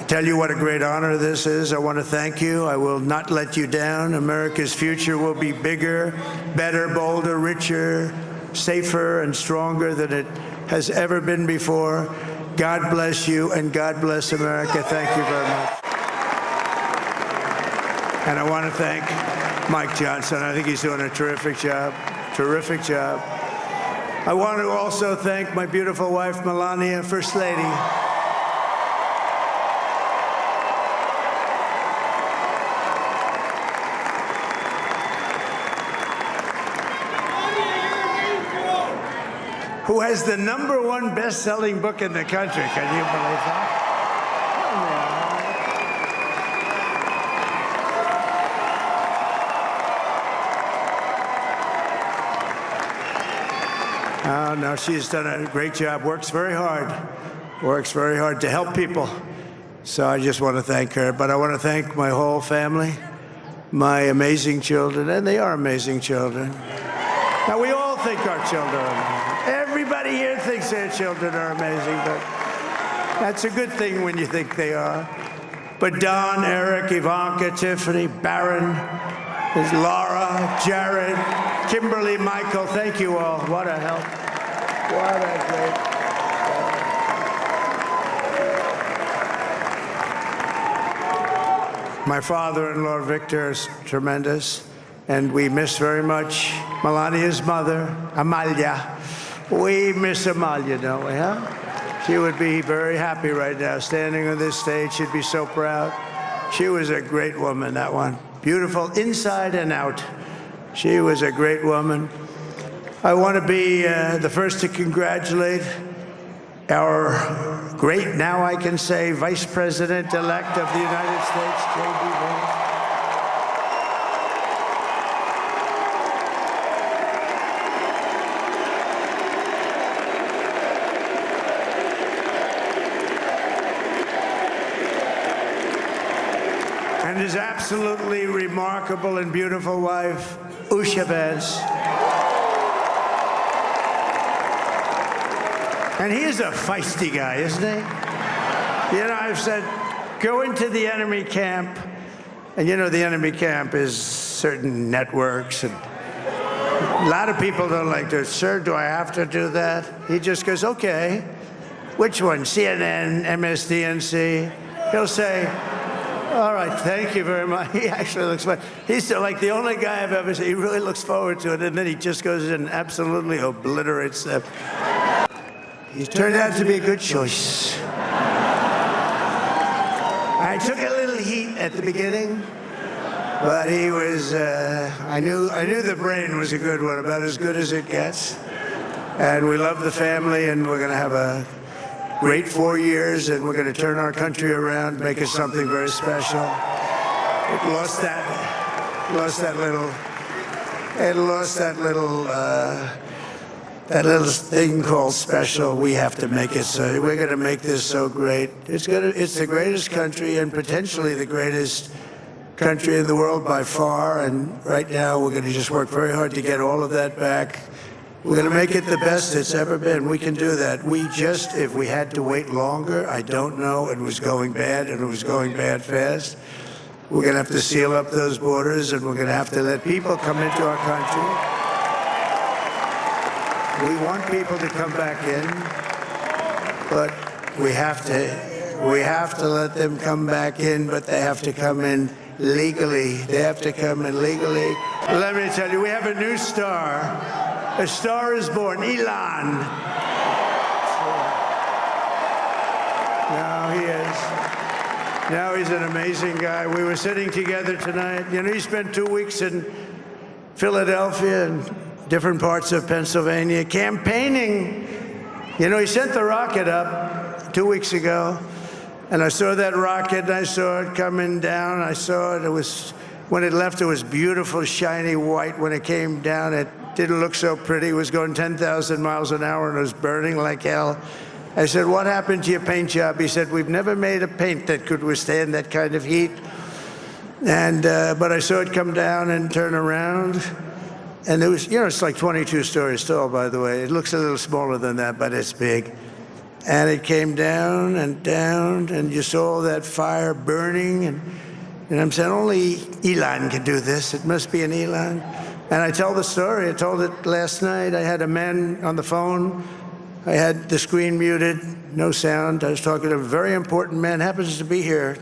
tell you what a great honor this is. I want to thank you. I will not let you down. America's future will be bigger, better, bolder, richer, safer, and stronger than it has ever been before. God bless you, and God bless America. Thank you very much. And I want to thank Mike Johnson. I think he's doing a terrific job. Terrific job. I want to also thank my beautiful wife, Melania, First Lady. Who has the #1 best-selling book in the country. Can you believe that? Oh, no, she's done a great job, works very hard to help people. So I just want to thank her. But I want to thank my whole family, my amazing children, and they are amazing children. Now, we all think our children are amazing. Everybody here thinks their children are amazing, but that's a good thing when you think they are. But Don, Eric, Ivanka, Tiffany, Barron, there's Laura, Jared, Kimberly, Michael, thank you all. What a help. What a great help. My father-in-law, Victor, is tremendous, and we miss very much Melania's mother, Amalia. We miss Amalia, don't we, huh? She would be very happy right now, standing on this stage. She'd be so proud. She was a great woman, that one. Beautiful inside and out. She was a great woman. I want to be the first to congratulate our great, now I can say, Vice President-elect of the United States, J.D. Vance. And his absolutely remarkable and beautiful wife, Usha Vance. And he is a feisty guy, isn't he? You know, I've said, go into the enemy camp. And you know, the enemy camp is certain networks. And a lot of people don't like to, sir, do I have to do that? He just goes, okay. Which one? CNN, MSDNC? He'll say, all right, thank you very much. He actually looks fine. He's like the only guy I've ever seen. He really looks forward to it, and then he just goes in and absolutely obliterates them. He turned out to be a good choice. I took a little heat at the beginning, but he was, I knew the brain was a good one, about as good as it gets. And we love the family, and we're going to have a great 4 years, and we're going to turn our country around, make it something very special. It lost that little thing called special. We have to make it so. We're going to make this so great. It's the greatest country and potentially the greatest country in the world by far. And right now, we're going to just work very hard to get all of that back. We're going to make it the best it's ever been. We can do that. If we had to wait longer, I don't know. It was going bad, and it was going bad fast. We're going to have to seal up those borders, and we're going to have to let people come into our country. We want people to come back in, but we have to let them come back in, but they have to come in legally. They have to come in legally. Let me tell you, we have a new star. A star is born, Elon. Now he is. Now he's an amazing guy. We were sitting together tonight. You know, he spent 2 weeks in Philadelphia and different parts of Pennsylvania campaigning. You know, he sent the rocket up 2 weeks ago, and I saw that rocket, and I saw it coming down. I saw it. It was, when it left, it was beautiful, shiny white. When it came down, it didn't look so pretty. It was going 10,000 miles an hour, and it was burning like hell. I said, what happened to your paint job? He said, we've never made a paint that could withstand that kind of heat. And, but I saw it come down and turn around. And it was, you know, it's like 22 stories tall, by the way. It looks a little smaller than that, but it's big. And it came down, and you saw that fire burning. And I'm saying, only Elon can do this. It must be an Elon. And I tell the story. I told it last night. I had a man on the phone. I had the screen muted, no sound. I was talking to a very important man, happens to be here.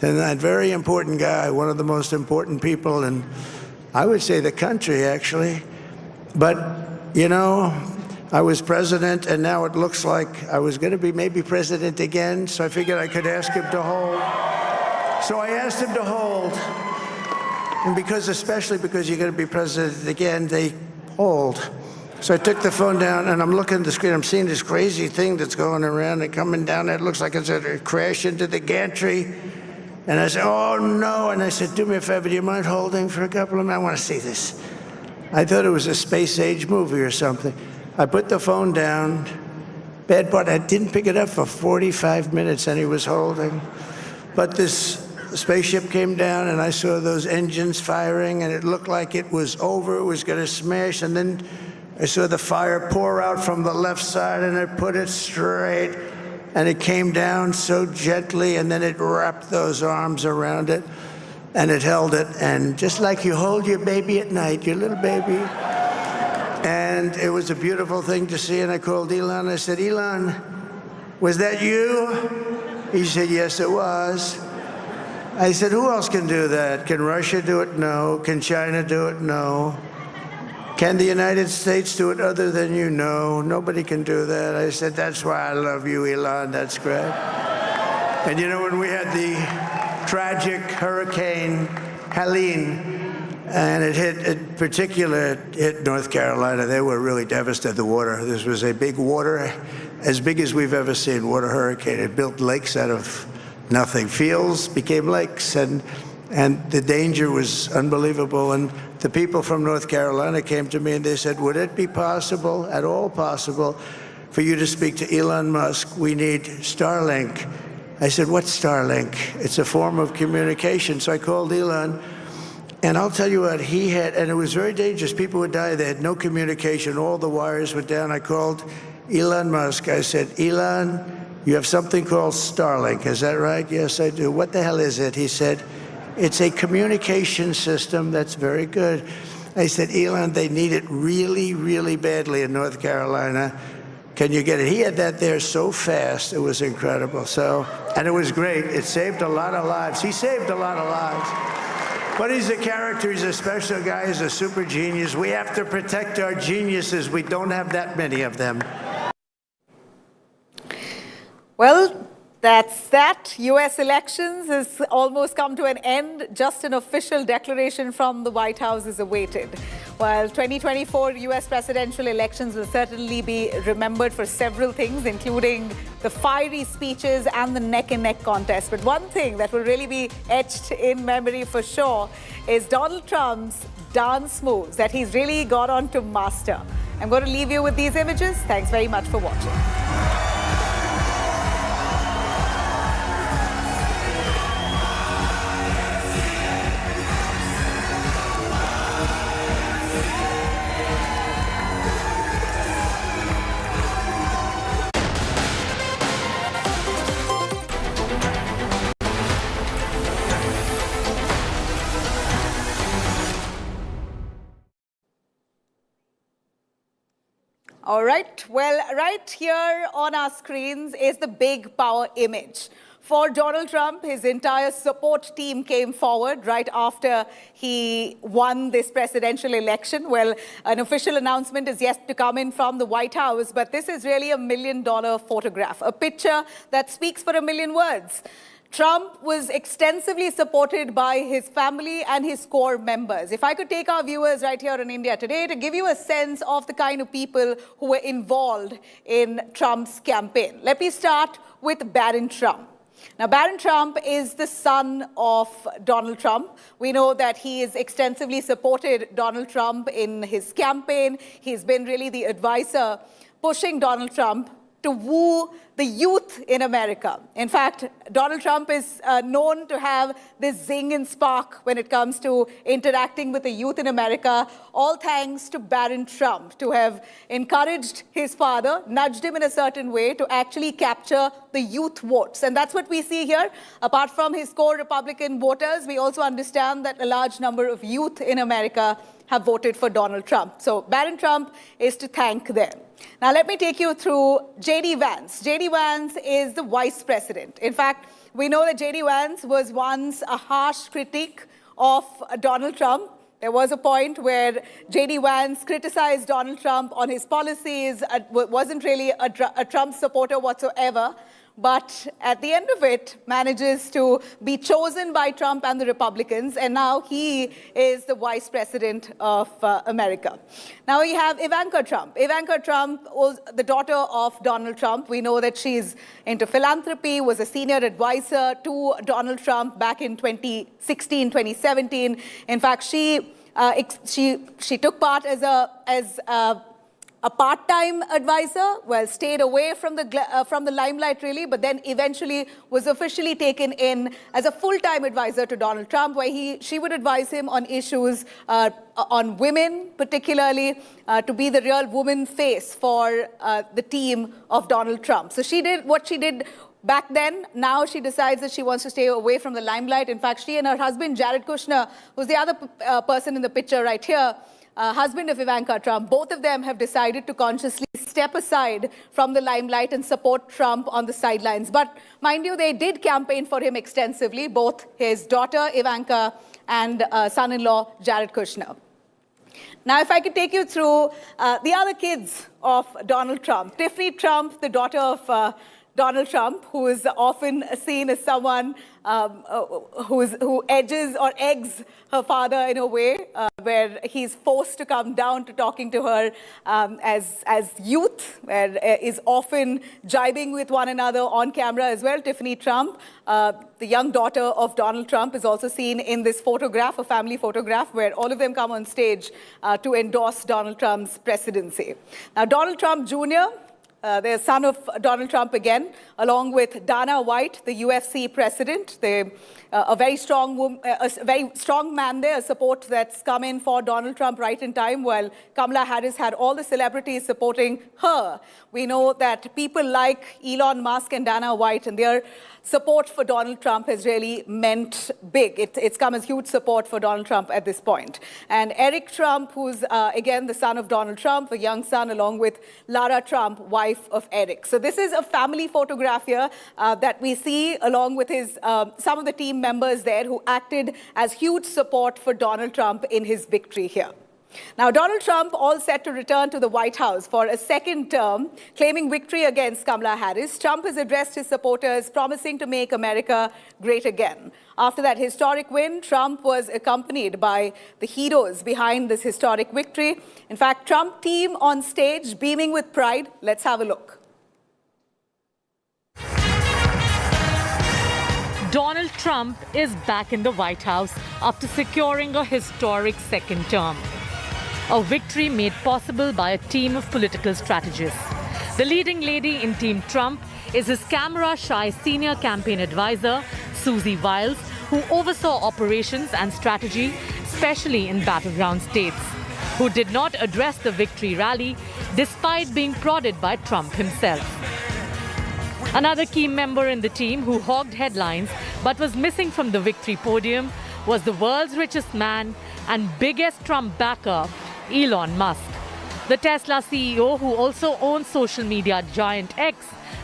And that very important guy, one of the most important people in, I would say, the country, actually. But, you know, I was president, and now it looks like I was going to be maybe president again, so I figured I could ask him to hold. So I asked him to hold. And because, especially because you're going to be president again, they hold. So I took the phone down, and I'm looking at the screen. I'm seeing this crazy thing that's going around and coming down. It looks like it's going to crash into the gantry. And I said, oh, no. And I said, do me a favor, do you mind holding for a couple of minutes? I want to see this. I thought it was a space-age movie or something. I put the phone down. Bad part, I didn't pick it up for 45 minutes, and he was holding. But this spaceship came down, and I saw those engines firing, and it looked like it was over. It was going to smash, and then I saw the fire pour out from the left side, and I put it straight, and it came down so gently, and then it wrapped those arms around it, and it held it, and just like you hold your baby at night, your little baby. And it was a beautiful thing to see, and I called Elon. I said, Elon, was that you? He said, yes, it was. I said, who else can do that? Can Russia do it? No. Can China do it? No. Can the United States do it other than you? No, nobody can do that. I said, that's why I love you, Elon. That's great. And you know, when we had the tragic Hurricane Helene, and it hit North Carolina, they were really devastated, the water. This was a big water, as big as we've ever seen, water hurricane. It built lakes out of nothing. Fields became lakes, and the danger was unbelievable. And the people from North Carolina came to me and they said, would it be possible, at all possible, for you to speak to Elon Musk? We need Starlink. I said, what's Starlink? It's a form of communication. So I called Elon, and I'll tell you what, he had, and it was very dangerous. People would die. They had no communication. All the wires were down. I called Elon Musk. I said, Elon, you have something called Starlink. Is that right? Yes, I do. What the hell is it? He said, it's a communication system that's very good. I said, Elon, they need it really, really badly in North Carolina. Can you get it? He had that there so fast. It was incredible. So, and it was great. It saved a lot of lives. He saved a lot of lives. But he's a character. He's a special guy. He's a super genius. We have to protect our geniuses. We don't have that many of them. Well, that's that. US elections has almost come to an end. Just an official declaration from the White House is awaited. While 2024 US presidential elections will certainly be remembered for several things, including the fiery speeches and the neck-and-neck contest. But one thing that will really be etched in memory for sure is Donald Trump's dance moves that he's really got on to master. I'm going to leave you with these images. Thanks very much for watching. All right, well, right here on our screens is the big power image. For Donald Trump, his entire support team came forward right after he won this presidential election. Well, an official announcement is yet to come in from the White House, but this is really $1 million photograph, a picture that speaks for 1,000,000 words. Trump was extensively supported by his family and his core members. If I could take our viewers right here in India today to give you a sense of the kind of people who were involved in Trump's campaign. Let me start with Barron Trump. Now, Barron Trump is the son of Donald Trump. We know that he has extensively supported Donald Trump in his campaign. He's been really the advisor pushing Donald Trump to woo the youth in America. In fact, Donald Trump is known to have this zing and spark when it comes to interacting with the youth in America, all thanks to Baron Trump, to have encouraged his father, nudged him in a certain way to actually capture the youth votes. And that's what we see here. Apart from his core Republican voters, we also understand that a large number of youth in America have voted for Donald Trump. So Baron Trump is to thank them. Now, let me take you through J.D. Vance. J.D. Vance is the vice president. In fact, we know that J.D. Vance was once a harsh critic of Donald Trump. There was a point where J.D. Vance criticized Donald Trump on his policies, wasn't really a Trump supporter whatsoever, but at the end of it manages to be chosen by Trump and the Republicans, and now he is the vice president of America. Now we have Ivanka Trump. Ivanka Trump was the daughter of Donald Trump. We know that she's into philanthropy, was a senior advisor to Donald Trump back in 2016, 2017. In fact, she took part as a part-time advisor, well, stayed away from the limelight really, but then eventually was officially taken in as a full-time advisor to Donald Trump, where she would advise him on issues on women, particularly to be the real woman face for the team of Donald Trump. So she did what she did back then. Now she decides that she wants to stay away from the limelight. In fact, she and her husband, Jared Kushner, who's the other person in the picture right here, husband of Ivanka Trump, both of them have decided to consciously step aside from the limelight and support Trump on the sidelines. But mind you, they did campaign for him extensively, both his daughter Ivanka and son-in-law Jared Kushner. Now, if I could take you through the other kids of Donald Trump. Tiffany Trump, the daughter of Donald Trump, who is often seen as someone who edges or eggs her father in a way where he's forced to come down to talking to her as youth, where is often jibing with one another on camera as well. Tiffany Trump, the young daughter of Donald Trump, is also seen in this photograph, a family photograph, where all of them come on stage to endorse Donald Trump's presidency. Now, Donald Trump Jr., the son of Donald Trump again, along with Dana White, the UFC president. A very strong man there, a support that's come in for Donald Trump right in time, while Kamala Harris had all the celebrities supporting her. We know that people like Elon Musk and Dana White and their support for Donald Trump has really meant big. It's come as huge support for Donald Trump at this point. And Eric Trump, who's again the son of Donald Trump, a young son, along with Lara Trump, wife of Eric. So this is a family photograph here that we see along with his some of the team members there who acted as huge support for Donald Trump in his victory here. Now, Donald Trump all set to return to the White House for a second term, claiming victory against Kamala Harris. Trump has addressed his supporters, promising to make America great again. After that historic win, Trump was accompanied by the heroes behind this historic victory. In fact, Trump team on stage beaming with pride. Let's have a look. Donald Trump is back in the White House after securing a historic second term. A victory made possible by a team of political strategists. The leading lady in Team Trump is his camera-shy senior campaign advisor, Susie Wiles, who oversaw operations and strategy, especially in battleground states, who did not address the victory rally despite being prodded by Trump himself. Another key member in the team who hogged headlines but was missing from the victory podium was the world's richest man and biggest Trump backer, Elon Musk. The Tesla CEO, who also owns social media giant X,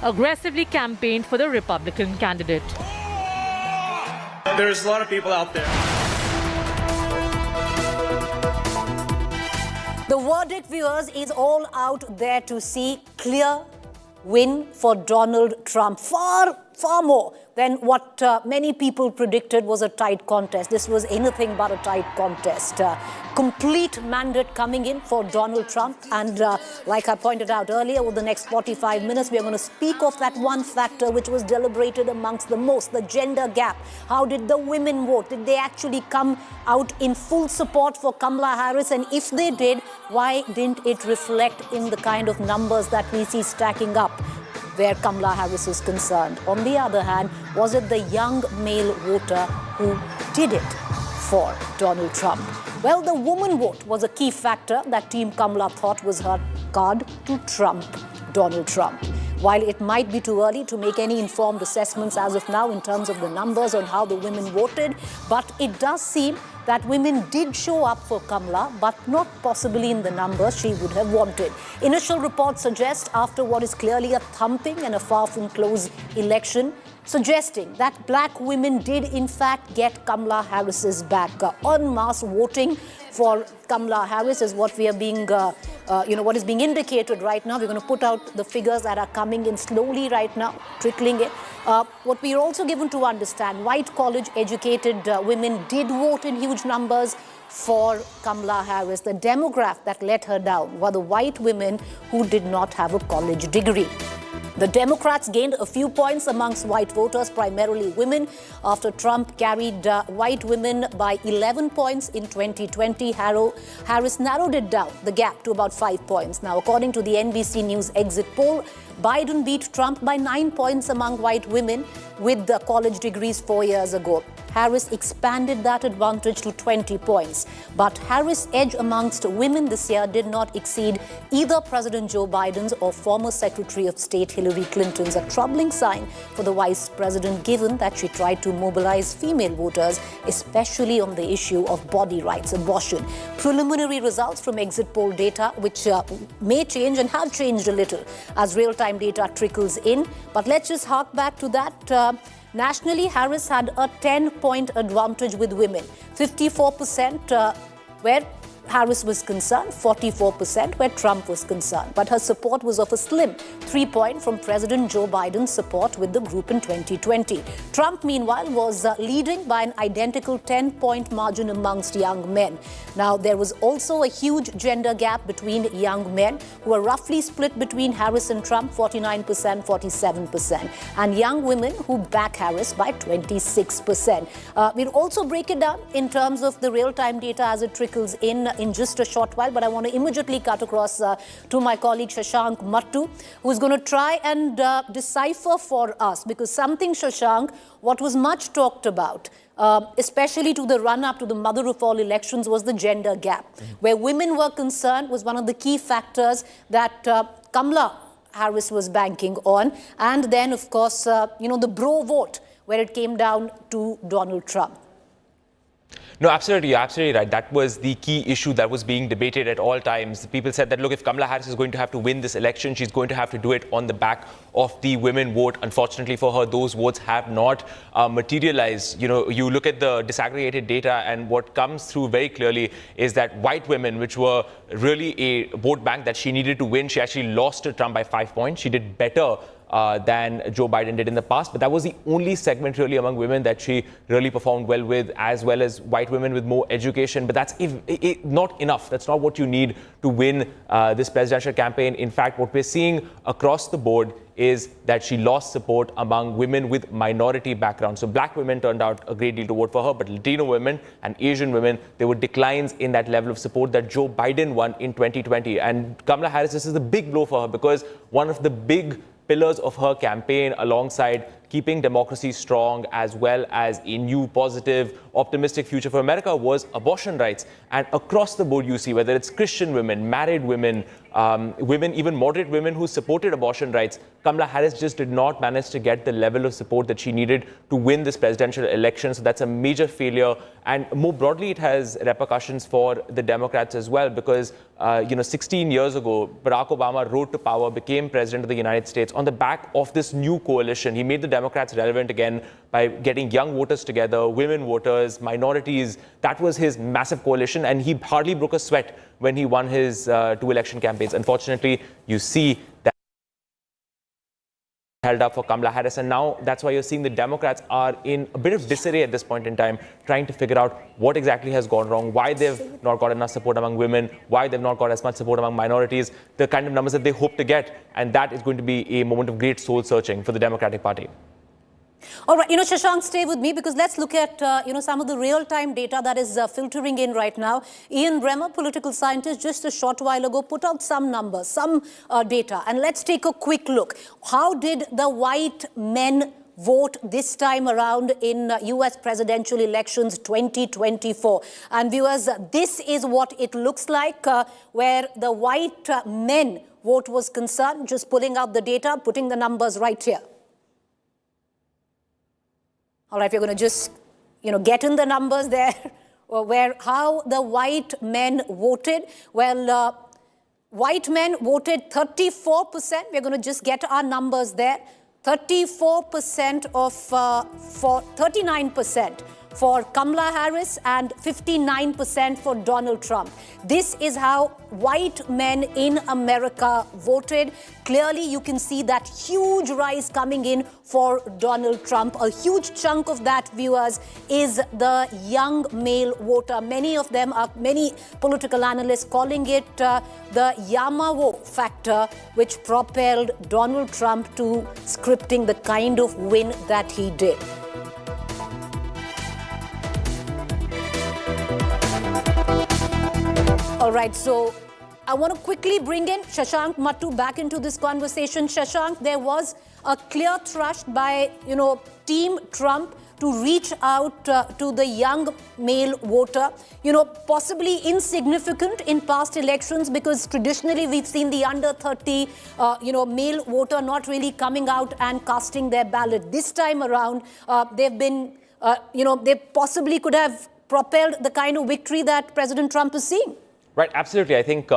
aggressively campaigned for the Republican candidate. There's a lot of people out there. The verdict, viewers, is all out there to see. Clear win for Donald Trump. Far more than what many people predicted was a tight contest. This was anything but a tight contest. Complete mandate coming in for Donald Trump. And like I pointed out earlier, over the next 45 minutes, we are going to speak of that one factor which was deliberated amongst the most, the gender gap. How did the women vote? Did they actually come out in full support for Kamala Harris? And if they did, why didn't it reflect in the kind of numbers that we see stacking up? where Kamala Harris is concerned. On the other hand, was it the young male voter who did it for Donald Trump? Well, the woman vote was a key factor that Team Kamala thought was her card to trump Donald Trump. While it might be too early to make any informed assessments as of now in terms of the numbers on how the women voted, but it does seem that women did show up for Kamala, but not possibly in the numbers she would have wanted. Initial reports suggest, after what is clearly a thumping and a far from close election, suggesting that black women did in fact get Kamala Harris's back. En masse voting for Kamala Harris is what we are being, what is being indicated right now. We're going to put out the figures that are coming in slowly right now, trickling in. What we are also given to understand, white college-educated women did vote in huge numbers for Kamala Harris. The demographic that let her down were the white women who did not have a college degree. The Democrats gained a few points amongst white voters, primarily women, after Trump carried white women by 11 points in 2020. Harris narrowed it down, the gap, to about 5 points. Now, according to the NBC News exit poll, Biden beat Trump by 9 points among white women with the college degrees 4 years ago. Harris expanded that advantage to 20 points. But Harris' edge amongst women this year did not exceed either President Joe Biden's or former Secretary of State Hillary Clinton's, a troubling sign for the vice president, given that she tried to mobilize female voters, especially on the issue of body rights, abortion. Preliminary results from exit poll data, which may change and have changed a little as real-time data trickles in. But let's just hark back to that. Nationally, Harris had a 10-point advantage with women. 54% where Harris was concerned, 44% where Trump was concerned. But her support was of a slim 3-point from President Joe Biden's support with the group in 2020. Trump, meanwhile, was leading by an identical 10-point margin amongst young men. Now, there was also a huge gender gap between young men, who are roughly split between Harris and Trump, 49%, 47%, and young women who back Harris by 26%. We'll also break it down in terms of the real-time data as it trickles in just a short while, but I want to immediately cut across to my colleague Shashank Mattu, who's going to try and decipher for us, because something, Shashank, what was much talked about, especially to the run-up to the mother of all elections, was the gender gap. Where women were concerned was one of the key factors that Kamala Harris was banking on. And then, of course, the bro vote, where it came down to Donald Trump. No, absolutely. You're absolutely right. That was the key issue that was being debated at all times. People said that, look, if Kamala Harris is going to have to win this election, she's going to have to do it on the back of the women vote. Unfortunately for her, those votes have not materialized. You look at the disaggregated data, and what comes through very clearly is that white women, which were really a vote bank that she needed to win, she actually lost to Trump by 5 points. She did better than Joe Biden did in the past. But that was the only segment really among women that she really performed well as white women with more education. But that's not enough. That's not what you need to win this presidential campaign. In fact, what we're seeing across the board is that she lost support among women with minority backgrounds. So black women turned out a great deal to vote for her, but Latino women and Asian women, there were declines in that level of support that Joe Biden won in 2020. And Kamala Harris, this is a big blow for her, because one of the big pillars of her campaign, alongside keeping democracy strong as well as a new, positive, optimistic future for America, was abortion rights. And across the board, you see, whether it's Christian women, married women, women, even moderate women who supported abortion rights, Kamala Harris just did not manage to get the level of support that she needed to win this presidential election. So that's a major failure. And more broadly, it has repercussions for the Democrats as well, because, 16 years ago, Barack Obama rode to power, became president of the United States on the back of this new coalition. He made the Democrats relevant again by getting young voters together, women voters, minorities. That was his massive coalition, and he hardly broke a sweat when he won his 2 election campaigns. Unfortunately, you see that held up for Kamala Harris, and now that's why you're seeing the Democrats are in a bit of disarray at this point in time, trying to figure out what exactly has gone wrong, why they've not got enough support among women, why they've not got as much support among minorities, the kind of numbers that they hope to get, and that is going to be a moment of great soul searching for the Democratic Party. All right, Shashank, stay with me because let's look at, some of the real-time data that is filtering in right now. Ian Bremmer, political scientist, just a short while ago put out some numbers, some data. And let's take a quick look. How did the white men vote this time around in US presidential elections 2024? And viewers, this is what it looks like where the white men vote was concerned. Just pulling out the data, putting the numbers right here. All right, we're going to just, get in the numbers there, where how the white men voted. Well, white men voted 34%. We're going to just get our numbers there. 34% of, for 39% for Kamala Harris and 59% for Donald Trump. This is how white men in America voted. Clearly, you can see that huge rise coming in for Donald Trump. A huge chunk of that, viewers, is the young male voter. Many of them are, many political analysts calling it the Yamawo factor, which propelled Donald Trump to scripting the kind of win that he did. All right, so I want to quickly bring in Shashank Mattu back into this conversation. Shashank, there was a clear thrust by, Team Trump to reach out to the young male voter, possibly insignificant in past elections because traditionally we've seen the under 30, male voter not really coming out and casting their ballot. This time around, they've been, they possibly could have propelled the kind of victory that President Trump is seeing. Right, absolutely. I think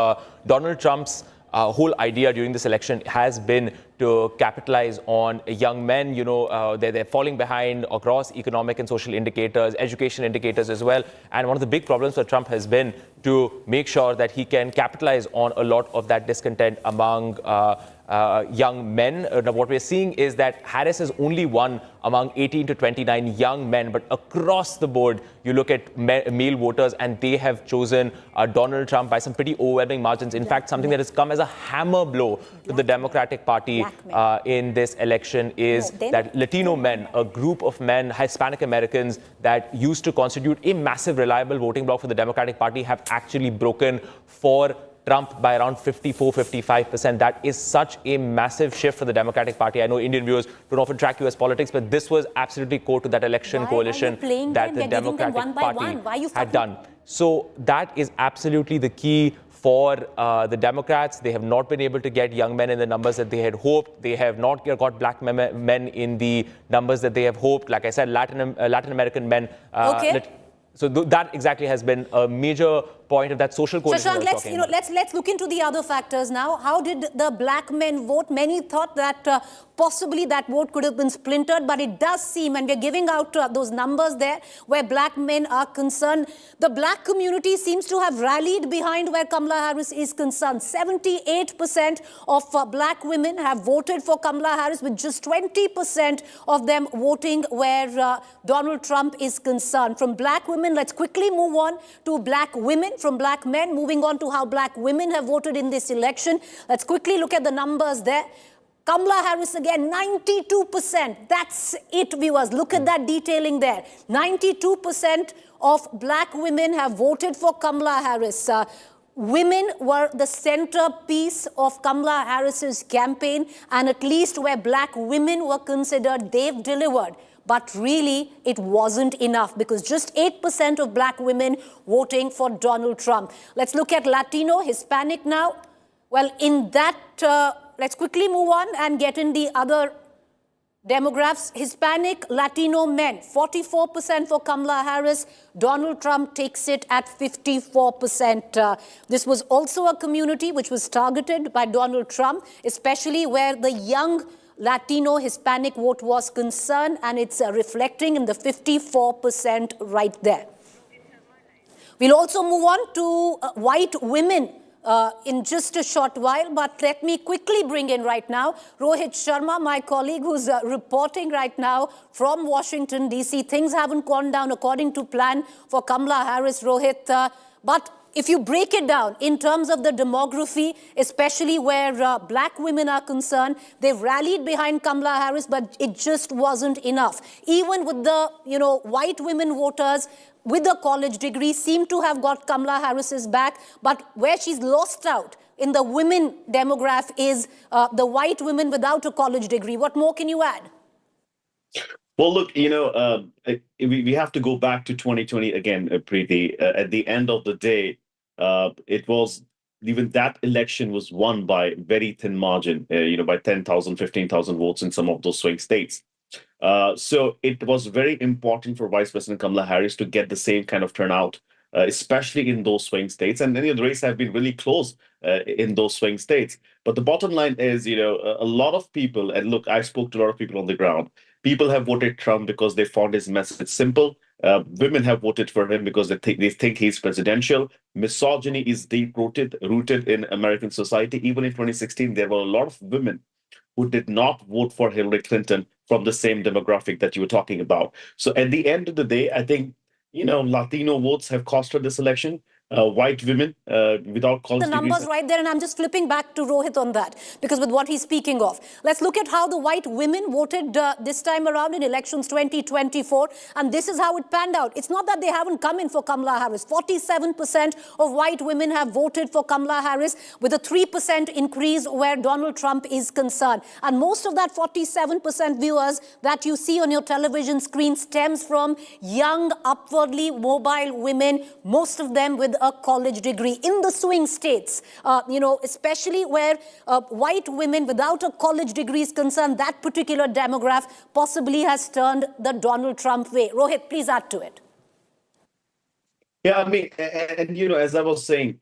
Donald Trump's whole idea during this election has been to capitalize on young men. They're falling behind across economic and social indicators, education indicators as well. And one of the big problems for Trump has been to make sure that he can capitalize on a lot of that discontent among young men. Now, what we're seeing is that Harris has only won among 18 to 29 young men, but across the board, you look at male voters and they have chosen Donald Trump by some pretty overwhelming margins. In fact, something that has come as a hammer blow to the Democratic Party in this election is that Latino men, a group of men, Hispanic Americans that used to constitute a massive reliable voting bloc for the Democratic Party have actually broken for Trump by around 54-55%. That is such a massive shift for the Democratic Party. I know Indian viewers don't often track US politics, but this was absolutely core to that election coalition that the Democratic Party had done. So that is absolutely the key for the Democrats. They have not been able to get young men in the numbers that they had hoped. They have not got black men in the numbers that they have hoped. Like I said, Latin American men. So that exactly has been a major point of that social coalition. Shashank, let's look into the other factors now. How did the black men vote? Many thought that possibly that vote could have been splintered, but it does seem, and we're giving out those numbers there where black men are concerned. The black community seems to have rallied behind where Kamala Harris is concerned. 78% of black women have voted for Kamala Harris, with just 20% of them voting where Donald Trump is concerned. From black women, let's quickly move on to black women. From black men, moving on to how black women have voted in this election. Let's quickly look at the numbers there. Kamala Harris again, 92%. That's it, viewers. Look at that detailing there. 92% of black women have voted for Kamala Harris. Women were the centerpiece of Kamala Harris's campaign, and at least where black women were considered, they've delivered. But really, it wasn't enough because just 8% of black women voting for Donald Trump. Let's look at Latino, Hispanic now. Well, in that, let's quickly move on and get in the other demographics. Hispanic, Latino men, 44% for Kamala Harris. Donald Trump takes it at 54%. This was also a community which was targeted by Donald Trump, especially where the young Latino Hispanic vote was concerned, and it's reflecting in the 54% right there. We'll also move on to white women in just a short while, but let me quickly bring in right now Rohit Sharma, my colleague, who's reporting right now from Washington, D.C. Things haven't gone down according to plan for Kamala Harris, Rohit, but if you break it down in terms of the demography, especially where black women are concerned, they've rallied behind Kamala Harris, but it just wasn't enough. Even with the, white women voters with a college degree seem to have got Kamala Harris's back, but where she's lost out in the women demographic is the white women without a college degree. What more can you add? Well, look, we have to go back to 2020 again, Preeti. At the end of the day, it was even that election was won by very thin margin, by 10,000, 15,000 votes in some of those swing states. So it was very important for Vice President Kamala Harris to get the same kind of turnout, especially in those swing states. And the race have been really close in those swing states. But the bottom line is, a lot of people, and look, I spoke to a lot of people on the ground. People have voted Trump because they found his message simple. Women have voted for him because they think he's presidential. Misogyny is deep-rooted in American society. Even in 2016, there were a lot of women who did not vote for Hillary Clinton from the same demographic that you were talking about. So at the end of the day, I think, Latino votes have cost her this election. White women without college The numbers degrees. right there, and I'm just flipping back to Rohit on that, because with what he's speaking of, let's look at how the white women voted this time around in elections 2024, and this is how it panned out. It's not that they haven't come in for Kamala Harris. 47% of white women have voted for Kamala Harris, with a 3% increase where Donald Trump is concerned. And most of that 47% viewers that you see on your television screen stems from young, upwardly mobile women, most of them with a college degree in the swing states, especially where white women without a college degree is concerned. That particular demographic possibly has turned the Donald Trump way. Rohit, please add to it. Yeah, I mean, and as I was saying,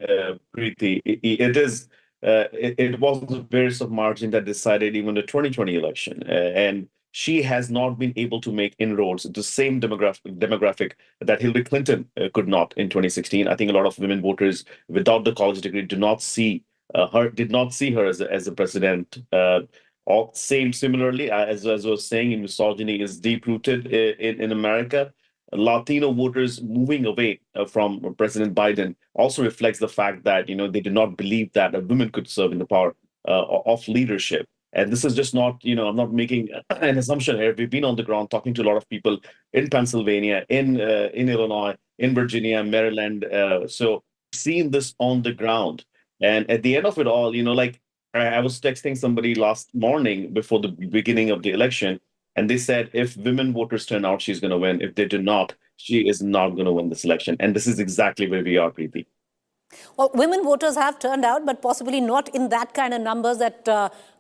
Preeti, it was the barriers of margin that decided even the 2020 election, and she has not been able to make inroads into the same demographic that Hillary Clinton could not in 2016. I think a lot of women voters without the college degree did not see her as a president. Similarly, as I was saying, misogyny is deep-rooted in America. Latino voters moving away from President Biden also reflects the fact that, they did not believe that a woman could serve in the power of leadership. And this is just not, I'm not making an assumption here. We've been on the ground talking to a lot of people in Pennsylvania, in Illinois, in Virginia, Maryland. So seeing this on the ground. And at the end of it all, I was texting somebody last morning before the beginning of the election, and they said, if women voters turn out, she's going to win. If they do not, she is not going to win this election. And this is exactly where we are, Preeti. Well, women voters have turned out, but possibly not in that kind of numbers that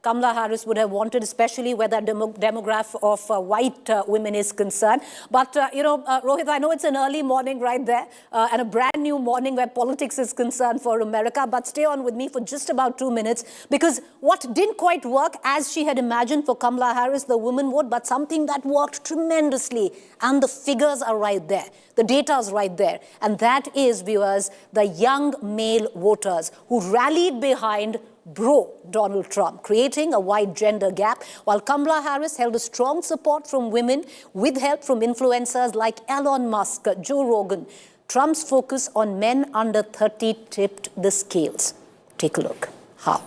Kamala Harris would have wanted, especially where that demographic of white women is concerned. But, Rohit, I know it's an early morning right there and a brand new morning where politics is concerned for America. But stay on with me for just about 2 minutes, because what didn't quite work as she had imagined for Kamala Harris, the women vote, but something that worked tremendously. And the figures are right there. The data is right there. And that is, viewers, the young male voters who rallied behind Donald Trump, creating a wide gender gap, while Kamala Harris held a strong support from women with help from influencers like Elon Musk, Joe Rogan. Trump's focus on men under 30 tipped the scales. Take a look. How?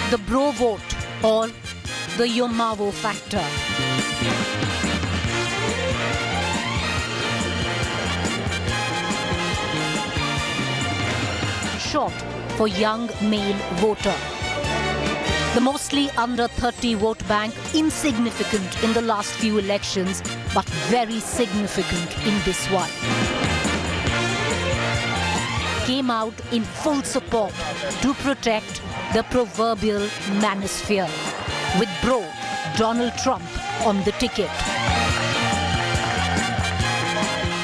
The bro vote, or the Yomavo factor. Short for young male voter. The mostly under 30 vote bank, insignificant in the last few elections, but very significant in this one. Came out in full support to protect the proverbial manosphere, with bro Donald Trump on the ticket.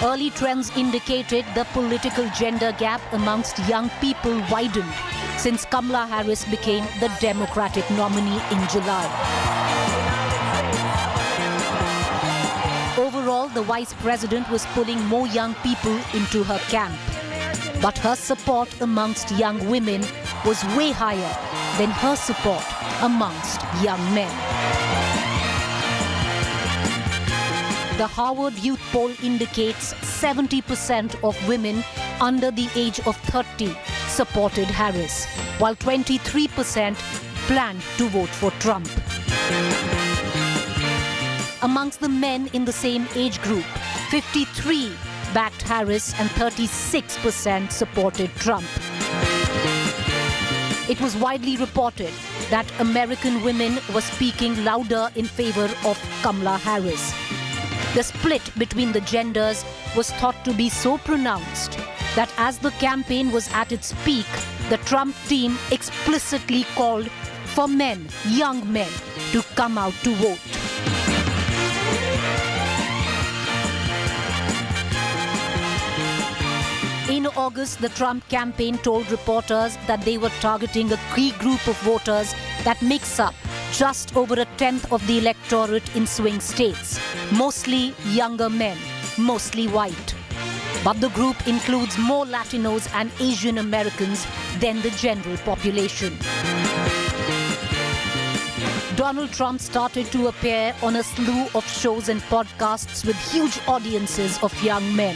Early trends indicated the political gender gap amongst young people widened since Kamala Harris became the Democratic nominee in July. Overall, the vice president was pulling more young people into her camp. But her support amongst young women was way higher than her support amongst young men. The The Harvard Youth Poll indicates 70% of women under the age of 30 supported Harris, while 23% planned to vote for Trump. Amongst the men in the same age group, 53 backed Harris and 36% supported Trump. It was widely reported that American women were speaking louder in favor of Kamala Harris. The split between the genders was thought to be so pronounced that as the campaign was at its peak, the Trump team explicitly called for men, young men, to come out to vote. In August, the Trump campaign told reporters that they were targeting a key group of voters that makes up just over a tenth of the electorate in swing states, mostly younger men, mostly white. But the group includes more Latinos and Asian Americans than the general population. Donald Trump started to appear on a slew of shows and podcasts with huge audiences of young men.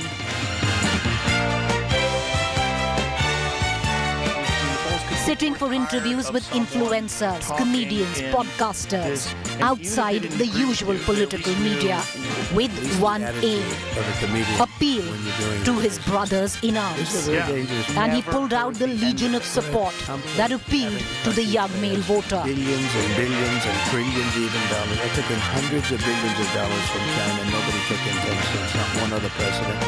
Sitting for interviews with influencers, comedians, podcasters, outside the usual political media, with one aim: appeal to his brothers in arms. And he pulled out the legion of support that appealed to the young male voter. Billions and billions and trillions even dollars. I took in hundreds of billions of dollars from China. Nobody took in 10 cents, not one other president.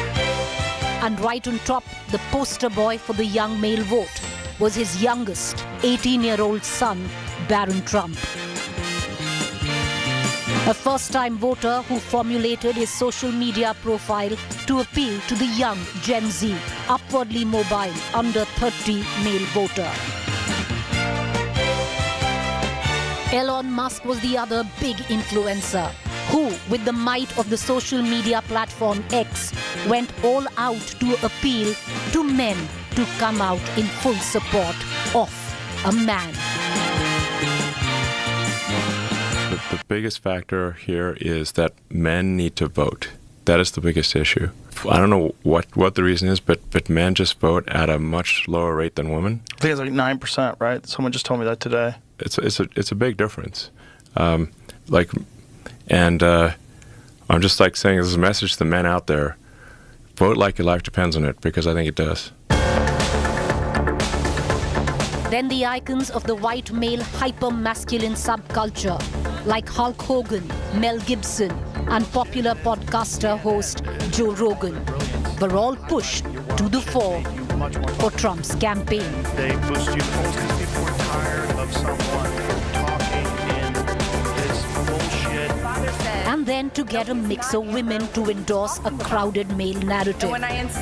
And right on top, the poster boy for the young male vote was his youngest, 18-year-old son, Barron Trump. A first-time voter who formulated his social media profile to appeal to the young Gen Z, upwardly mobile, under 30 male voter. Elon Musk was the other big influencer who, with the might of the social media platform X, went all out to appeal to men to come out in full support of a man. The biggest factor here is that men need to vote. That is the biggest issue. I don't know what the reason is, but men just vote at a much lower rate than women. I think it's like 9%, right? Someone just told me that today. It's a big difference. I'm just saying this is a message to the men out there: vote like your life depends on it, because I think it does. Then the icons of the white male hyper-masculine subculture, like Hulk Hogan, Mel Gibson, and popular podcaster host Joe Rogan, were all pushed to the fore for Trump's campaign. They boost you because people are tired of someone talking in this bullshit. And then to get a mix of women to endorse a crowded male narrative,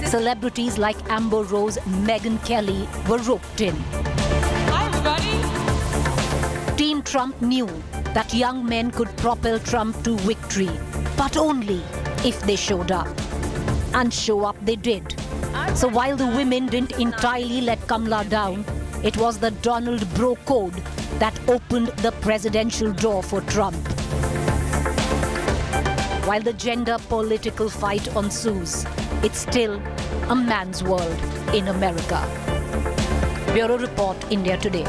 celebrities like Amber Rose, Megyn Kelly were roped in. Team Trump knew that young men could propel Trump to victory, but only if they showed up. And show up they did. So while the women didn't entirely let Kamala down, it was the Donald Bro Code that opened the presidential door for Trump. While the gender political fight ensues, it's still a man's world in America. Bureau Report, India Today.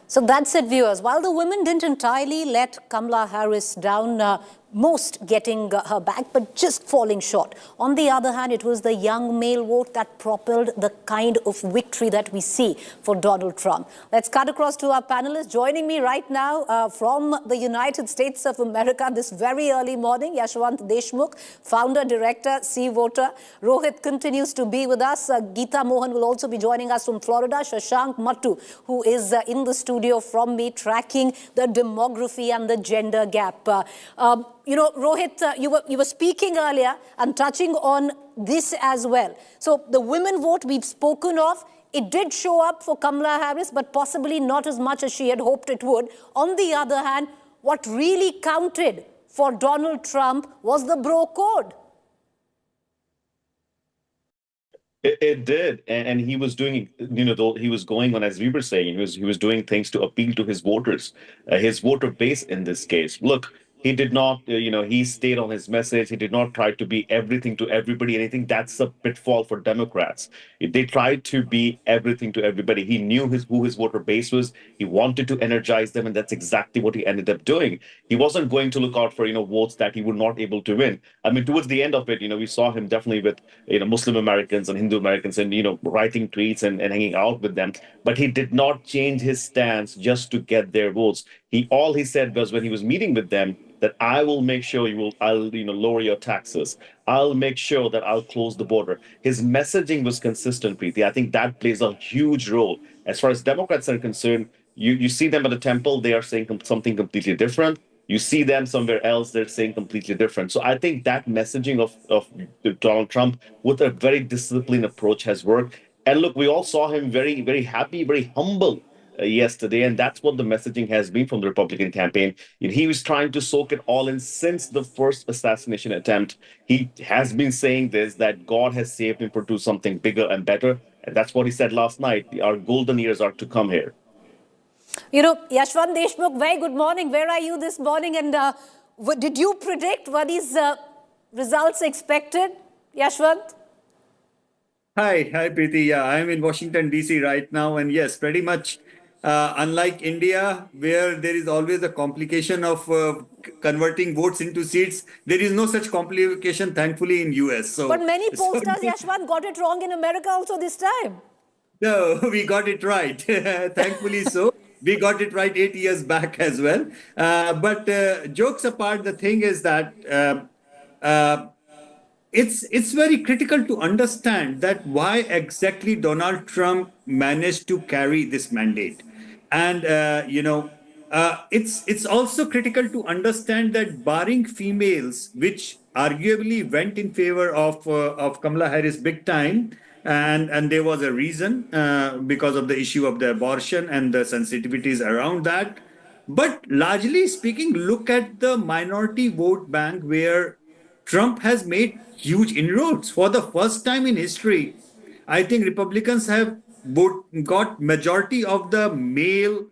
So that's it, viewers. While the women didn't entirely let Kamala Harris down, most getting her back, but just falling short. On the other hand, it was the young male vote that propelled the kind of victory that we see for Donald Trump. Let's cut across to our panelists. Joining me right now from the United States of America this very early morning, Yashwant Deshmukh, founder, director, C-Voter. Rohit continues to be with us. Geeta Mohan will also be joining us from Florida. Shashank Mattu, who is in the studio from me, tracking the demography and the gender gap. You know, Rohit, you were speaking earlier and touching on this as well. So the women vote we've spoken of, it did show up for Kamala Harris, but possibly not as much as she had hoped it would. On the other hand, what really counted for Donald Trump was the bro code. It did, and he was doing, he was going on, as we were saying, he was doing things to appeal to his voters, his voter base in this case. Look, He did not, he stayed on his message. He did not try to be everything to everybody. And I think that's a pitfall for Democrats. They tried to be everything to everybody. He knew who his voter base was. He wanted to energize them, and that's exactly what he ended up doing. He wasn't going to look out for, votes that he would not able to win. I mean, towards the end of it, we saw him definitely with, Muslim Americans and Hindu Americans and, writing tweets and hanging out with them. But he did not change his stance just to get their votes. All he said was when he was meeting with them that I will make sure I'll lower your taxes. I'll make sure that I'll close the border. His messaging was consistent, Preeti. I think that plays a huge role. As far as Democrats are concerned, you see them at the temple, they are saying something completely different. You see them somewhere else, they're saying completely different. So I think that messaging of Donald Trump with a very disciplined approach has worked. And look, we all saw him very, very happy, very humble yesterday, and that's what the messaging has been from the Republican campaign. He was trying to soak it all in since the first assassination attempt. He has been saying this, that God has saved him to do something bigger and better, and that's what he said last night. Our golden years are to come here. Yashwant Deshmukh, very good morning. Where are you this morning? And did you predict what these results expected, Yashwant? Hi, Preeti. Yeah, I'm in Washington, D.C. right now. And yes, pretty much unlike India, where there is always a complication of converting votes into seats, there is no such complication, thankfully, in US. So, but many pollsters, Yashwant, got it wrong in America also this time. No, we got it right. Thankfully so. We got it right 8 years back as well. But jokes apart, the thing is that it's very critical to understand that why exactly Donald Trump managed to carry this mandate. And, it's also critical to understand that barring females, which arguably went in favor of Kamala Harris big time, and there was a reason because of the issue of the abortion and the sensitivities around that. But largely speaking, look at the minority vote bank where Trump has made huge inroads. For the first time in history, I think Republicans have got majority of the male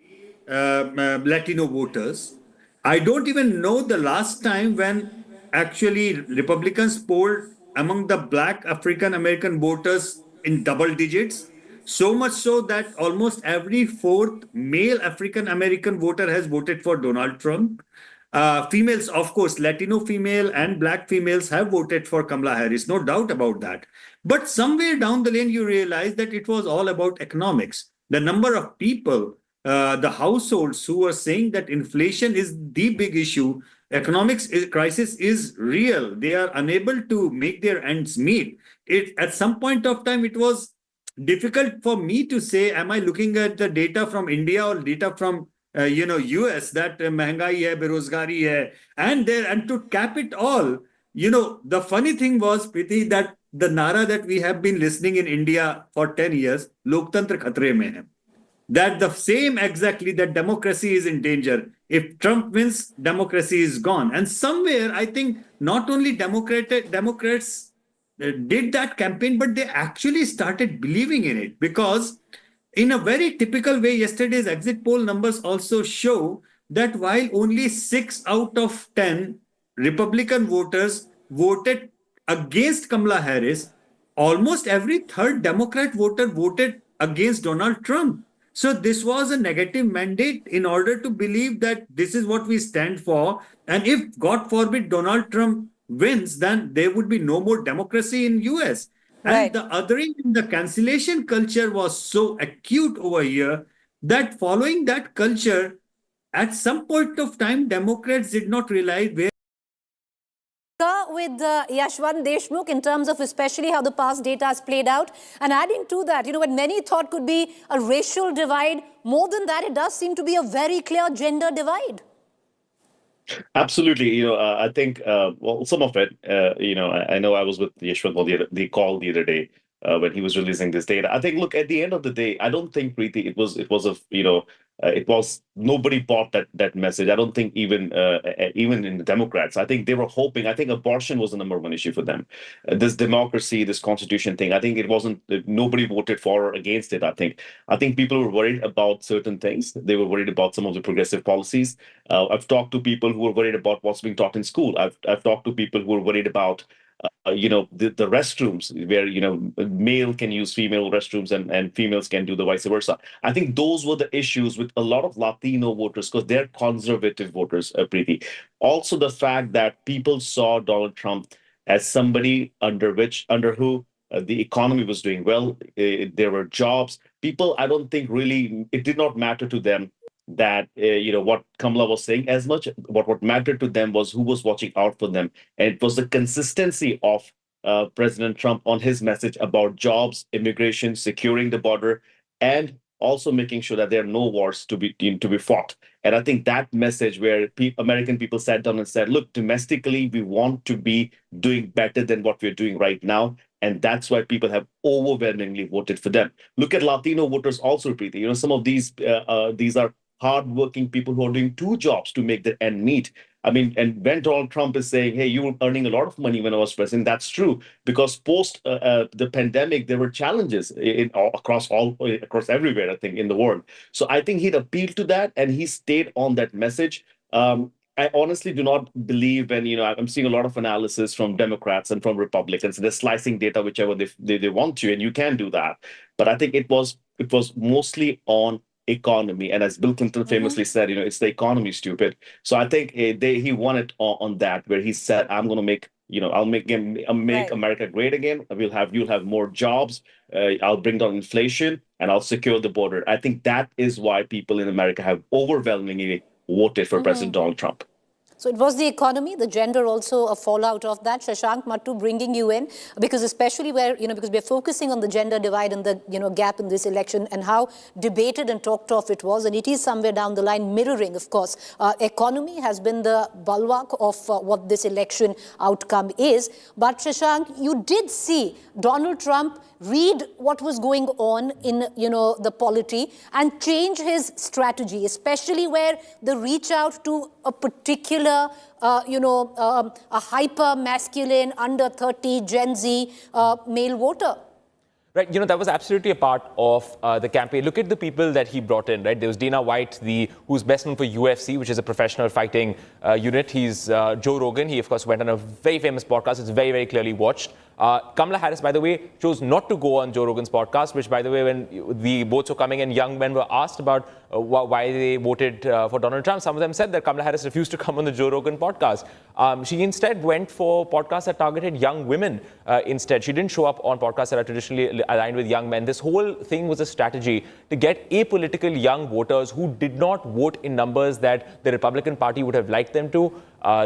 Latino voters. I don't even know the last time when actually Republicans polled among the Black African American voters in double digits. So much so that almost every fourth male African American voter has voted for Donald Trump. Females, of course, Latino female and Black females have voted for Kamala Harris, no doubt about that. But somewhere down the lane, you realize that it was all about economics. The number of people, the households who are saying that inflation is the big issue, crisis is real. They are unable to make their ends meet. At some point of time, it was difficult for me to say, am I looking at the data from India or data from US, that महंगाई है, बेरोजगारी है, and to cap it all, the funny thing was, Preeti, that the nara that we have been listening in India for 10 years, लोकतंत्र खतरे में है. That the same exactly, that democracy is in danger. If Trump wins, democracy is gone. And somewhere, I think not only Democrats did that campaign, but they actually started believing in it, because in a very typical way, yesterday's exit poll numbers also show that while only 6 out of 10 Republican voters voted against Kamala Harris, almost every third Democrat voter voted against Donald Trump. So this was a negative mandate in order to believe that this is what we stand for. And if, God forbid, Donald Trump wins, then there would be no more democracy in US. And the othering in the cancellation culture was so acute over here that following that culture, at some point of time, Democrats did not realize where. With Yashwant Deshmukh, in terms of especially how the past data has played out, and adding to that, what many thought could be a racial divide, more than that, it does seem to be a very clear gender divide. Absolutely. I think, some of it, I know I was with Yashwant on the call the other day. when he was releasing this data. I think, look, at the end of the day, I don't think, Preeti, it was nobody bought that message. I don't think even in the Democrats. I think they were hoping. I think abortion was the number one issue for them. This democracy, this constitution thing. I think it wasn't. Nobody voted for or against it. I think people were worried about certain things. They were worried about some of the progressive policies. I've talked to people who were worried about what's being taught in school. I've talked to people who were worried about the restrooms where, male can use female restrooms and females can do the vice versa. I think those were the issues with a lot of Latino voters because they're conservative voters, Preeti. Also, the fact that people saw Donald Trump as somebody under who the economy was doing well. There were jobs. People, I don't think really, it did not matter to them that what Kamala was saying as much. What mattered to them was who was watching out for them, and it was the consistency of President Trump on his message about jobs, immigration, securing the border, and also making sure that there are no wars to be fought. And I think that message where American people sat down and said, look, domestically, we want to be doing better than what we're doing right now. And that's why people have overwhelmingly voted for them. Look at Latino voters also, Preeti. Some of these are hardworking people who are doing two jobs to make their end meet. I mean, and when Donald Trump is saying, hey, you were earning a lot of money when I was president, that's true. Because post the pandemic, there were challenges across everywhere, I think, in the world. So I think he'd appealed to that and he stayed on that message. I honestly do not believe, and I'm seeing a lot of analysis from Democrats and from Republicans. They're slicing data whichever they want to, and you can do that. But I think it was mostly on economy, and as Bill Clinton famously said, it's the economy, stupid. So I think he won it on that, where he said, "I'm going to make America great again. You'll have more jobs. I'll bring down inflation, and I'll secure the border." I think that is why people in America have overwhelmingly voted for President Donald Trump. So it was the economy, the gender also a fallout of that. Shashank, Mattu, bringing you in, because especially where, because we're focusing on the gender divide and the, gap in this election and how debated and talked of it was. And it is somewhere down the line mirroring, of course. Economy has been the bulwark of what this election outcome is. But Shashank, you did see Donald Trump read what was going on in, the polity and change his strategy, especially where the reach out to a particular, a hyper-masculine, under 30 Gen Z male voter. Right, that was absolutely a part of the campaign. Look at the people that he brought in, right? There was Dana White, who's best known for UFC, which is a professional fighting unit. He's Joe Rogan. He, of course, went on a very famous podcast. It's very, very clearly watched. Kamala Harris, by the way, chose not to go on Joe Rogan's podcast, which, by the way, when the votes were coming in, young men were asked about why they voted for Donald Trump. Some of them said that Kamala Harris refused to come on the Joe Rogan podcast. She instead went for podcasts that targeted young women instead. She didn't show up on podcasts that are traditionally aligned with young men. This whole thing was a strategy to get apolitical young voters who did not vote in numbers that the Republican Party would have liked them to.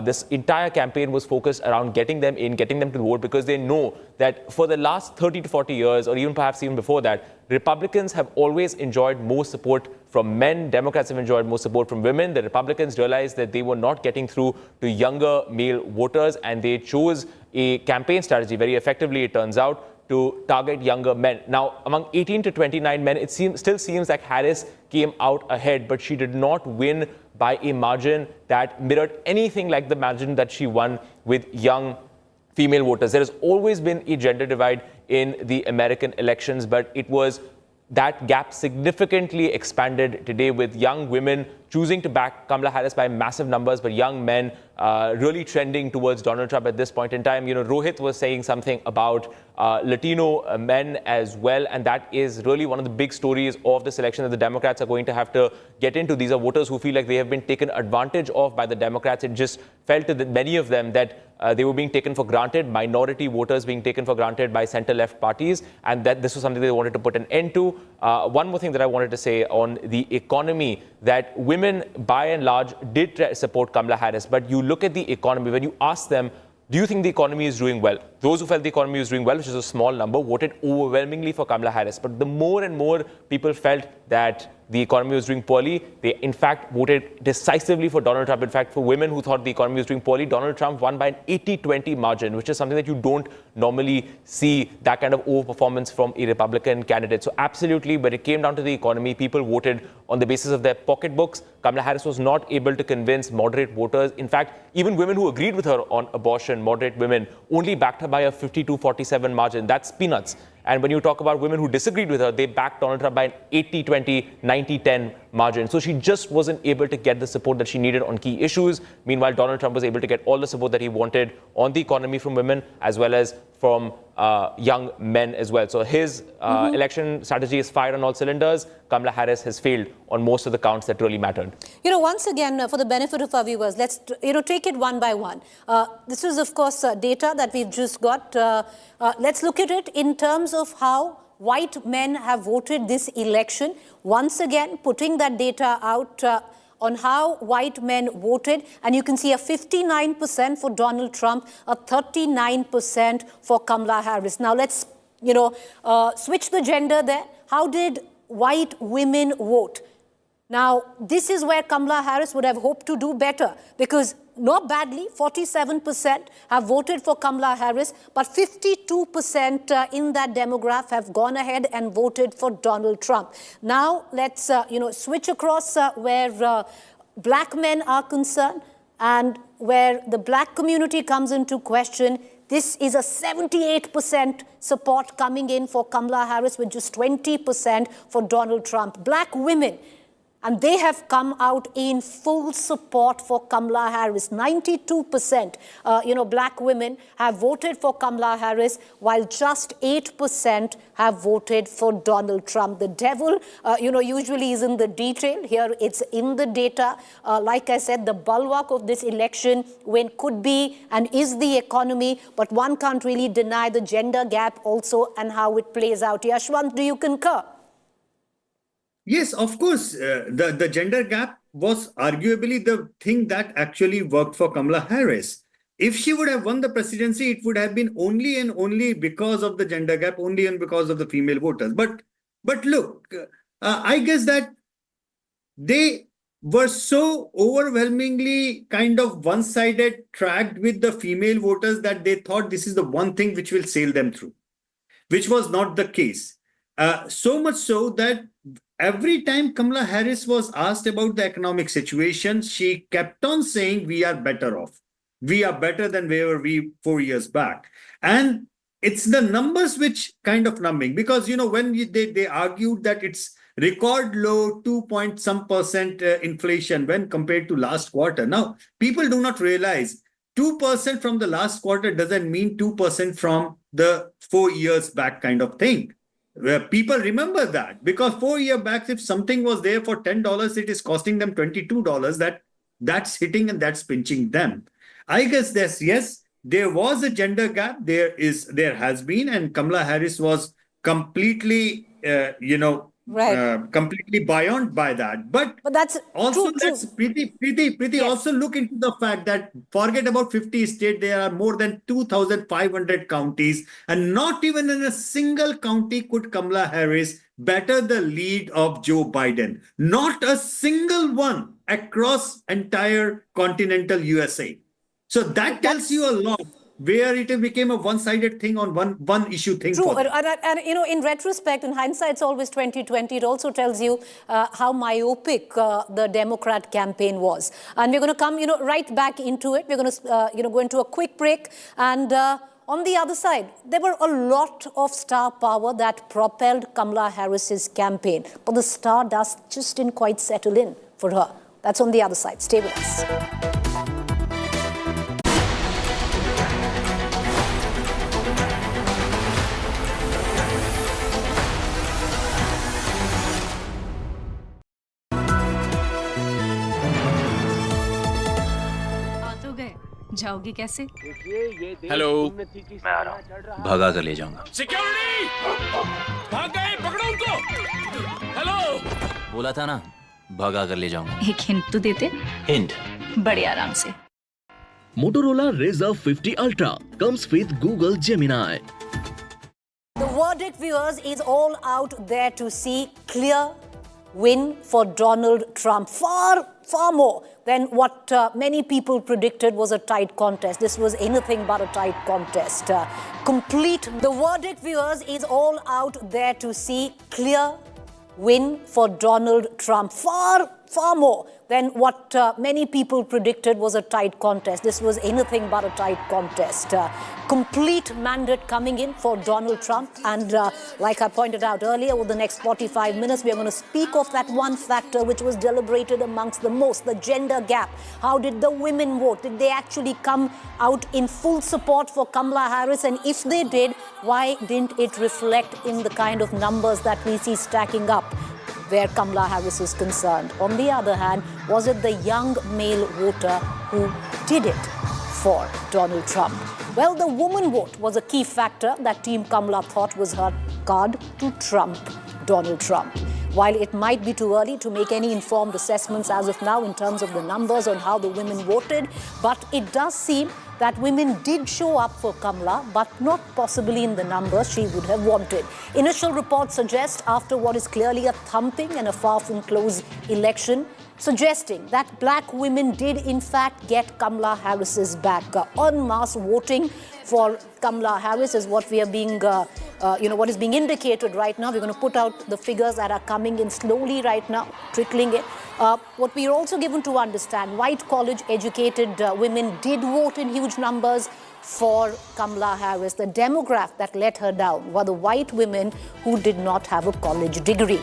This entire campaign was focused around getting them in, getting them to vote, because they know that for the last 30 to 40 years, or even perhaps even before that, Republicans have always enjoyed more support from men. Democrats have enjoyed more support from women. The Republicans realized that they were not getting through to younger male voters, and they chose a campaign strategy very effectively, it turns out, to target younger men. Now, among 18 to 29 men, it still seems like Harris came out ahead, but she did not win by a margin that mirrored anything like the margin that she won with young female voters. There has always been a gender divide in the American elections, but that gap significantly expanded today with young women choosing to back Kamala Harris by massive numbers, but young men really trending towards Donald Trump at this point in time. Rohit was saying something about Latino men as well, and that is really one of the big stories of this election that the Democrats are going to have to get into. These are voters who feel like they have been taken advantage of by the Democrats. It just felt to many of them that they were being taken for granted, minority voters being taken for granted by center-left parties, and that this was something they wanted to put an end to. One more thing that I wanted to say on the economy, that women, by and large, did support Kamala Harris. But you look at the economy, when you ask them, do you think the economy is doing well? Those who felt the economy was doing well, which is a small number, voted overwhelmingly for Kamala Harris. But the more and more people felt that the economy was doing poorly, they in fact voted decisively for Donald Trump. In fact, for women who thought the economy was doing poorly, Donald Trump won by an 80-20 margin, which is something that you don't normally see, that kind of overperformance from a Republican candidate. So absolutely, when it came down to the economy, people voted on the basis of their pocketbooks. Kamala Harris was not able to convince moderate voters. In fact, even women who agreed with her on abortion, moderate women, only backed her by a 52-47 margin. That's peanuts. And when you talk about women who disagreed with her, they backed Donald Trump by an 80-20, 90-10 margin. So she just wasn't able to get the support that she needed on key issues. Meanwhile, Donald Trump was able to get all the support that he wanted on the economy from women, as well as from young men as well. So his election strategy is fired on all cylinders. Kamala Harris has failed on most of the counts that really mattered. You know, once again, for the benefit of our viewers, let's, take it one by one. This is, of course, data that we've just got. Let's look at it in terms of how white men have voted this election. Once again, putting that data out on how white men voted, and you can see a 59% for Donald Trump, a 39% for Kamala Harris. Now let's, switch the gender there. How did white women vote? Now, this is where Kamala Harris would have hoped to do better, because not badly, 47% have voted for Kamala Harris, but 52% in that demographic have gone ahead and voted for Donald Trump. Now, let's, switch across where black men are concerned, and where the black community comes into question. This is a 78% support coming in for Kamala Harris, with just 20% for Donald Trump. Black women, and they have come out in full support for Kamala Harris. 92%, black women have voted for Kamala Harris, while just 8% have voted for Donald Trump. The devil, usually is in the detail. Here it's in the data. Like I said, the bulwark of this election could be and is the economy, but one can't really deny the gender gap also and how it plays out. Yashwant, do you concur? Yes, of course. The gender gap was arguably the thing that actually worked for Kamala Harris. If she would have won the presidency, it would have been only and only because of the gender gap, only and because of the female voters. But look, I guess that they were so overwhelmingly kind of one-sided tracked with the female voters that they thought this is the one thing which will sail them through, which was not the case. So much so that every time Kamala Harris was asked about the economic situation, she kept on saying, we are better off. We are better than where were we 4 years back. And it's the numbers which kind of numbing, because, when they argued that it's record low 2-point-some% inflation when compared to last quarter. Now, people do not realize 2% from the last quarter doesn't mean 2% from the 4 years back kind of thing. Where people remember that, because 4 years back, if something was there for $10, it is costing them $22. That's hitting and that's pinching them. I guess yes, there was a gender gap. There has been, and Kamala Harris was completely, completely buoyant by that. But that's also true. That's pretty. Yes. Also look into the fact that forget about 50 states, there are more than 2,500 counties, and not even in a single county could Kamala Harris better the lead of Joe Biden. Not a single one across entire continental USA. So that tells you a lot, where it became a one-sided thing on one issue thing. True, and in retrospect, in hindsight, it's always 20/20. It also tells you how myopic the Democrat campaign was. And we're going to come, right back into it. We're going to, go into a quick break. And on the other side, there were a lot of star power that propelled Kamala Harris's campaign, but the star dust just didn't quite settle in for her. That's on the other side. Stay with us. जाओगी कैसे? Hello, मैं आ रहा हूँ। भगा कर ले जाऊंगा। Security! भाग गए, पकड़ो उनको। हेलो। बोला था ना, भगा कर ले जाऊंगा। एक हिंट तो देते? हिंट? बड़े आराम से। Motorola Razr 50 Ultra comes with Google Gemini. The verdict, viewers, is all out there to see. Clear, win for Donald Trump. Far more than what many people predicted was a tight contest. This was anything but a tight contest. Complete. The verdict, viewers, is all out there to see. Clear win for Donald Trump. Far more than what many people predicted was a tight contest. This was anything but a tight contest. Complete mandate coming in for Donald Trump. And like I pointed out earlier, over the next 45 minutes, we are going to speak of that one factor which was deliberated amongst the most, the gender gap. How did the women vote? Did they actually come out in full support for Kamala Harris? And if they did, why didn't it reflect in the kind of numbers that we see stacking up where Kamala Harris is concerned? On the other hand, was it the young male voter who did it for Donald Trump? Well, the woman vote was a key factor that Team Kamala thought was her card to trump Donald Trump. While it might be too early to make any informed assessments as of now in terms of the numbers on how the women voted, but it does seem that women did show up for Kamala, but not possibly in the numbers she would have wanted. Initial reports suggest, after what is clearly a thumping and a far from close election, suggesting that black women did in fact get Kamala Harris's back. En masse voting for Kamala Harris is what we are being, what is being indicated right now. We're going to put out the figures that are coming in slowly right now, trickling in. What we are also given to understand, white college-educated women did vote in huge numbers for Kamala Harris. The demographic that let her down were the white women who did not have a college degree.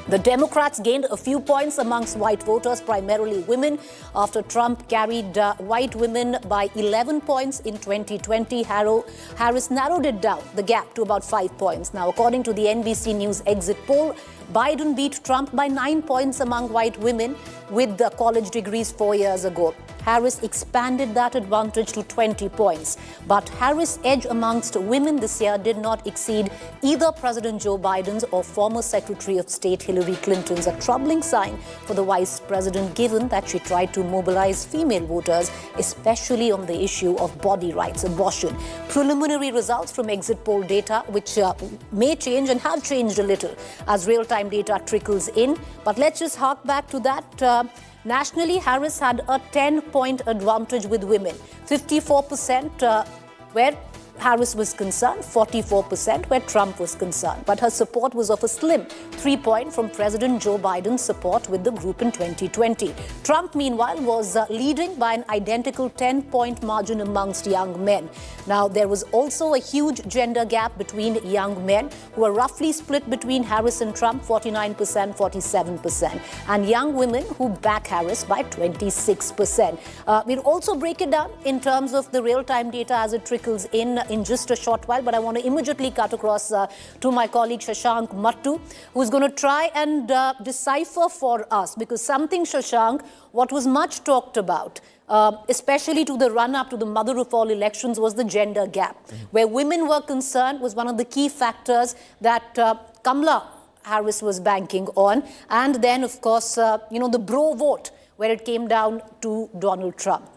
The Democrats gained a few points amongst white voters, primarily women, after Trump carried white women by 11 points in 2020. Harris narrowed it down, the gap, to about 5 points. Now, according to the NBC News exit poll, Biden beat Trump by 9 points among white women with the college degrees 4 years ago. Harris expanded that advantage to 20 points. But Harris' edge amongst women this year did not exceed either President Joe Biden's or former Secretary of State Hillary Clinton's, a troubling sign for the vice president, given that she tried to mobilize female voters, especially on the issue of body rights, abortion. Preliminary results from exit poll data, which may change and have changed a little as real-time data trickles in. But let's just hark back to that. Nationally, Harris had a 10-point advantage with women. 54% where Harris was concerned, 44% where Trump was concerned. But her support was of a slim 3-point from President Joe Biden's support with the group in 2020. Trump, meanwhile, was leading by an identical 10-point margin amongst young men. Now, there was also a huge gender gap between young men, who are roughly split between Harris and Trump, 49%, 47%, and young women who back Harris by 26%. We'll also break it down in terms of the real-time data as it trickles in just a short while, but I want to immediately cut across to my colleague Shashank Mattu, who's going to try and decipher for us, because something, Shashank, what was much talked about, especially to the run-up to the mother of all elections, was the gender gap. Where women were concerned was one of the key factors that Kamala Harris was banking on. And then, of course, the bro vote, where it came down to Donald Trump.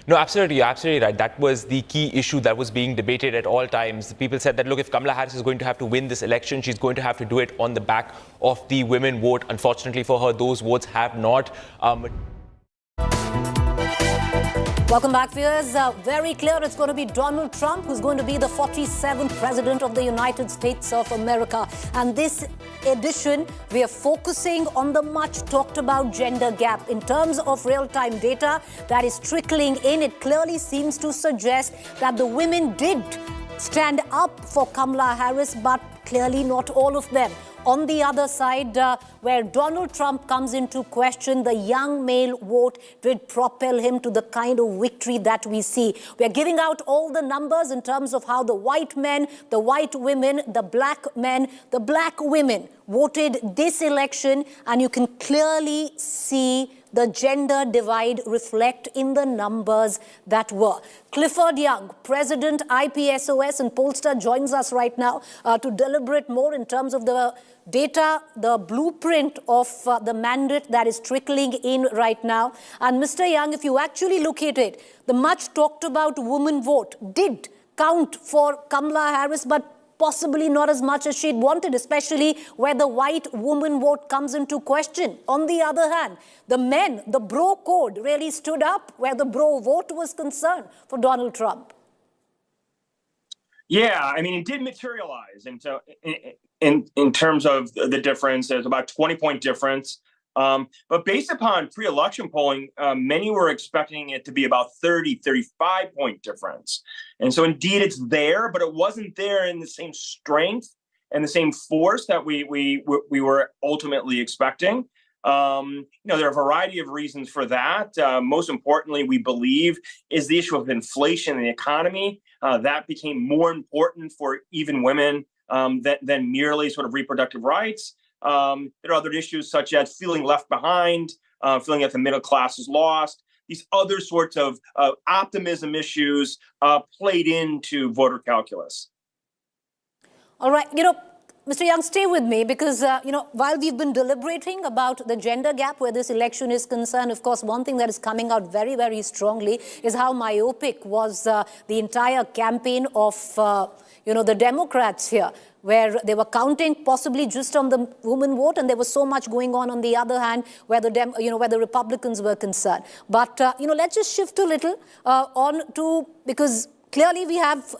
No, absolutely. You're absolutely right. That was the key issue that was being debated at all times. People said that, look, if Kamala Harris is going to have to win this election, she's going to have to do it on the back of the women vote. Unfortunately for her, those votes have not. Welcome back, viewers. Very clear, it's going to be Donald Trump who's going to be the 47th President of the United States of America. And this edition, we are focusing on the much talked about gender gap. In terms of real-time data that is trickling in, it clearly seems to suggest that the women did stand up for Kamala Harris, but clearly not all of them. On the other side, where Donald Trump comes into question, the young male vote did propel him to the kind of victory that we see. We are giving out all the numbers in terms of how the white men, the white women, the black men, the black women voted this election, and you can clearly see the gender divide reflect in the numbers that were. Clifford Young, President IPSOS and pollster, joins us right now to deliberate more in terms of the data, the blueprint of the mandate that is trickling in right now. And Mr. Young, if you actually look at it, the much talked about woman vote did count for Kamala Harris, but possibly not as much as she'd wanted, especially where the white woman vote comes into question. On the other hand, the men, the bro code really stood up where the bro vote was concerned for Donald Trump. Yeah, I mean, it did materialize in terms of the difference. There's about 20-point difference. But based upon pre-election polling, many were expecting it to be about 30, 35-point difference. And so indeed it's there, but it wasn't there in the same strength and the same force that we were ultimately expecting. There are a variety of reasons for that. Most importantly, we believe, is the issue of inflation in the economy. That became more important for even women than merely sort of reproductive rights. There are other issues such as feeling left behind, feeling that the middle class is lost. These other sorts of optimism issues played into voter calculus. All right, Mr. Young, stay with me because, while we've been deliberating about the gender gap where this election is concerned, of course, one thing that is coming out very, very strongly is how myopic was the entire campaign of, the Democrats here, where they were counting possibly just on the woman vote, and there was so much going on the other hand, where where the Republicans were concerned. But let's just shift a little on to, because clearly we have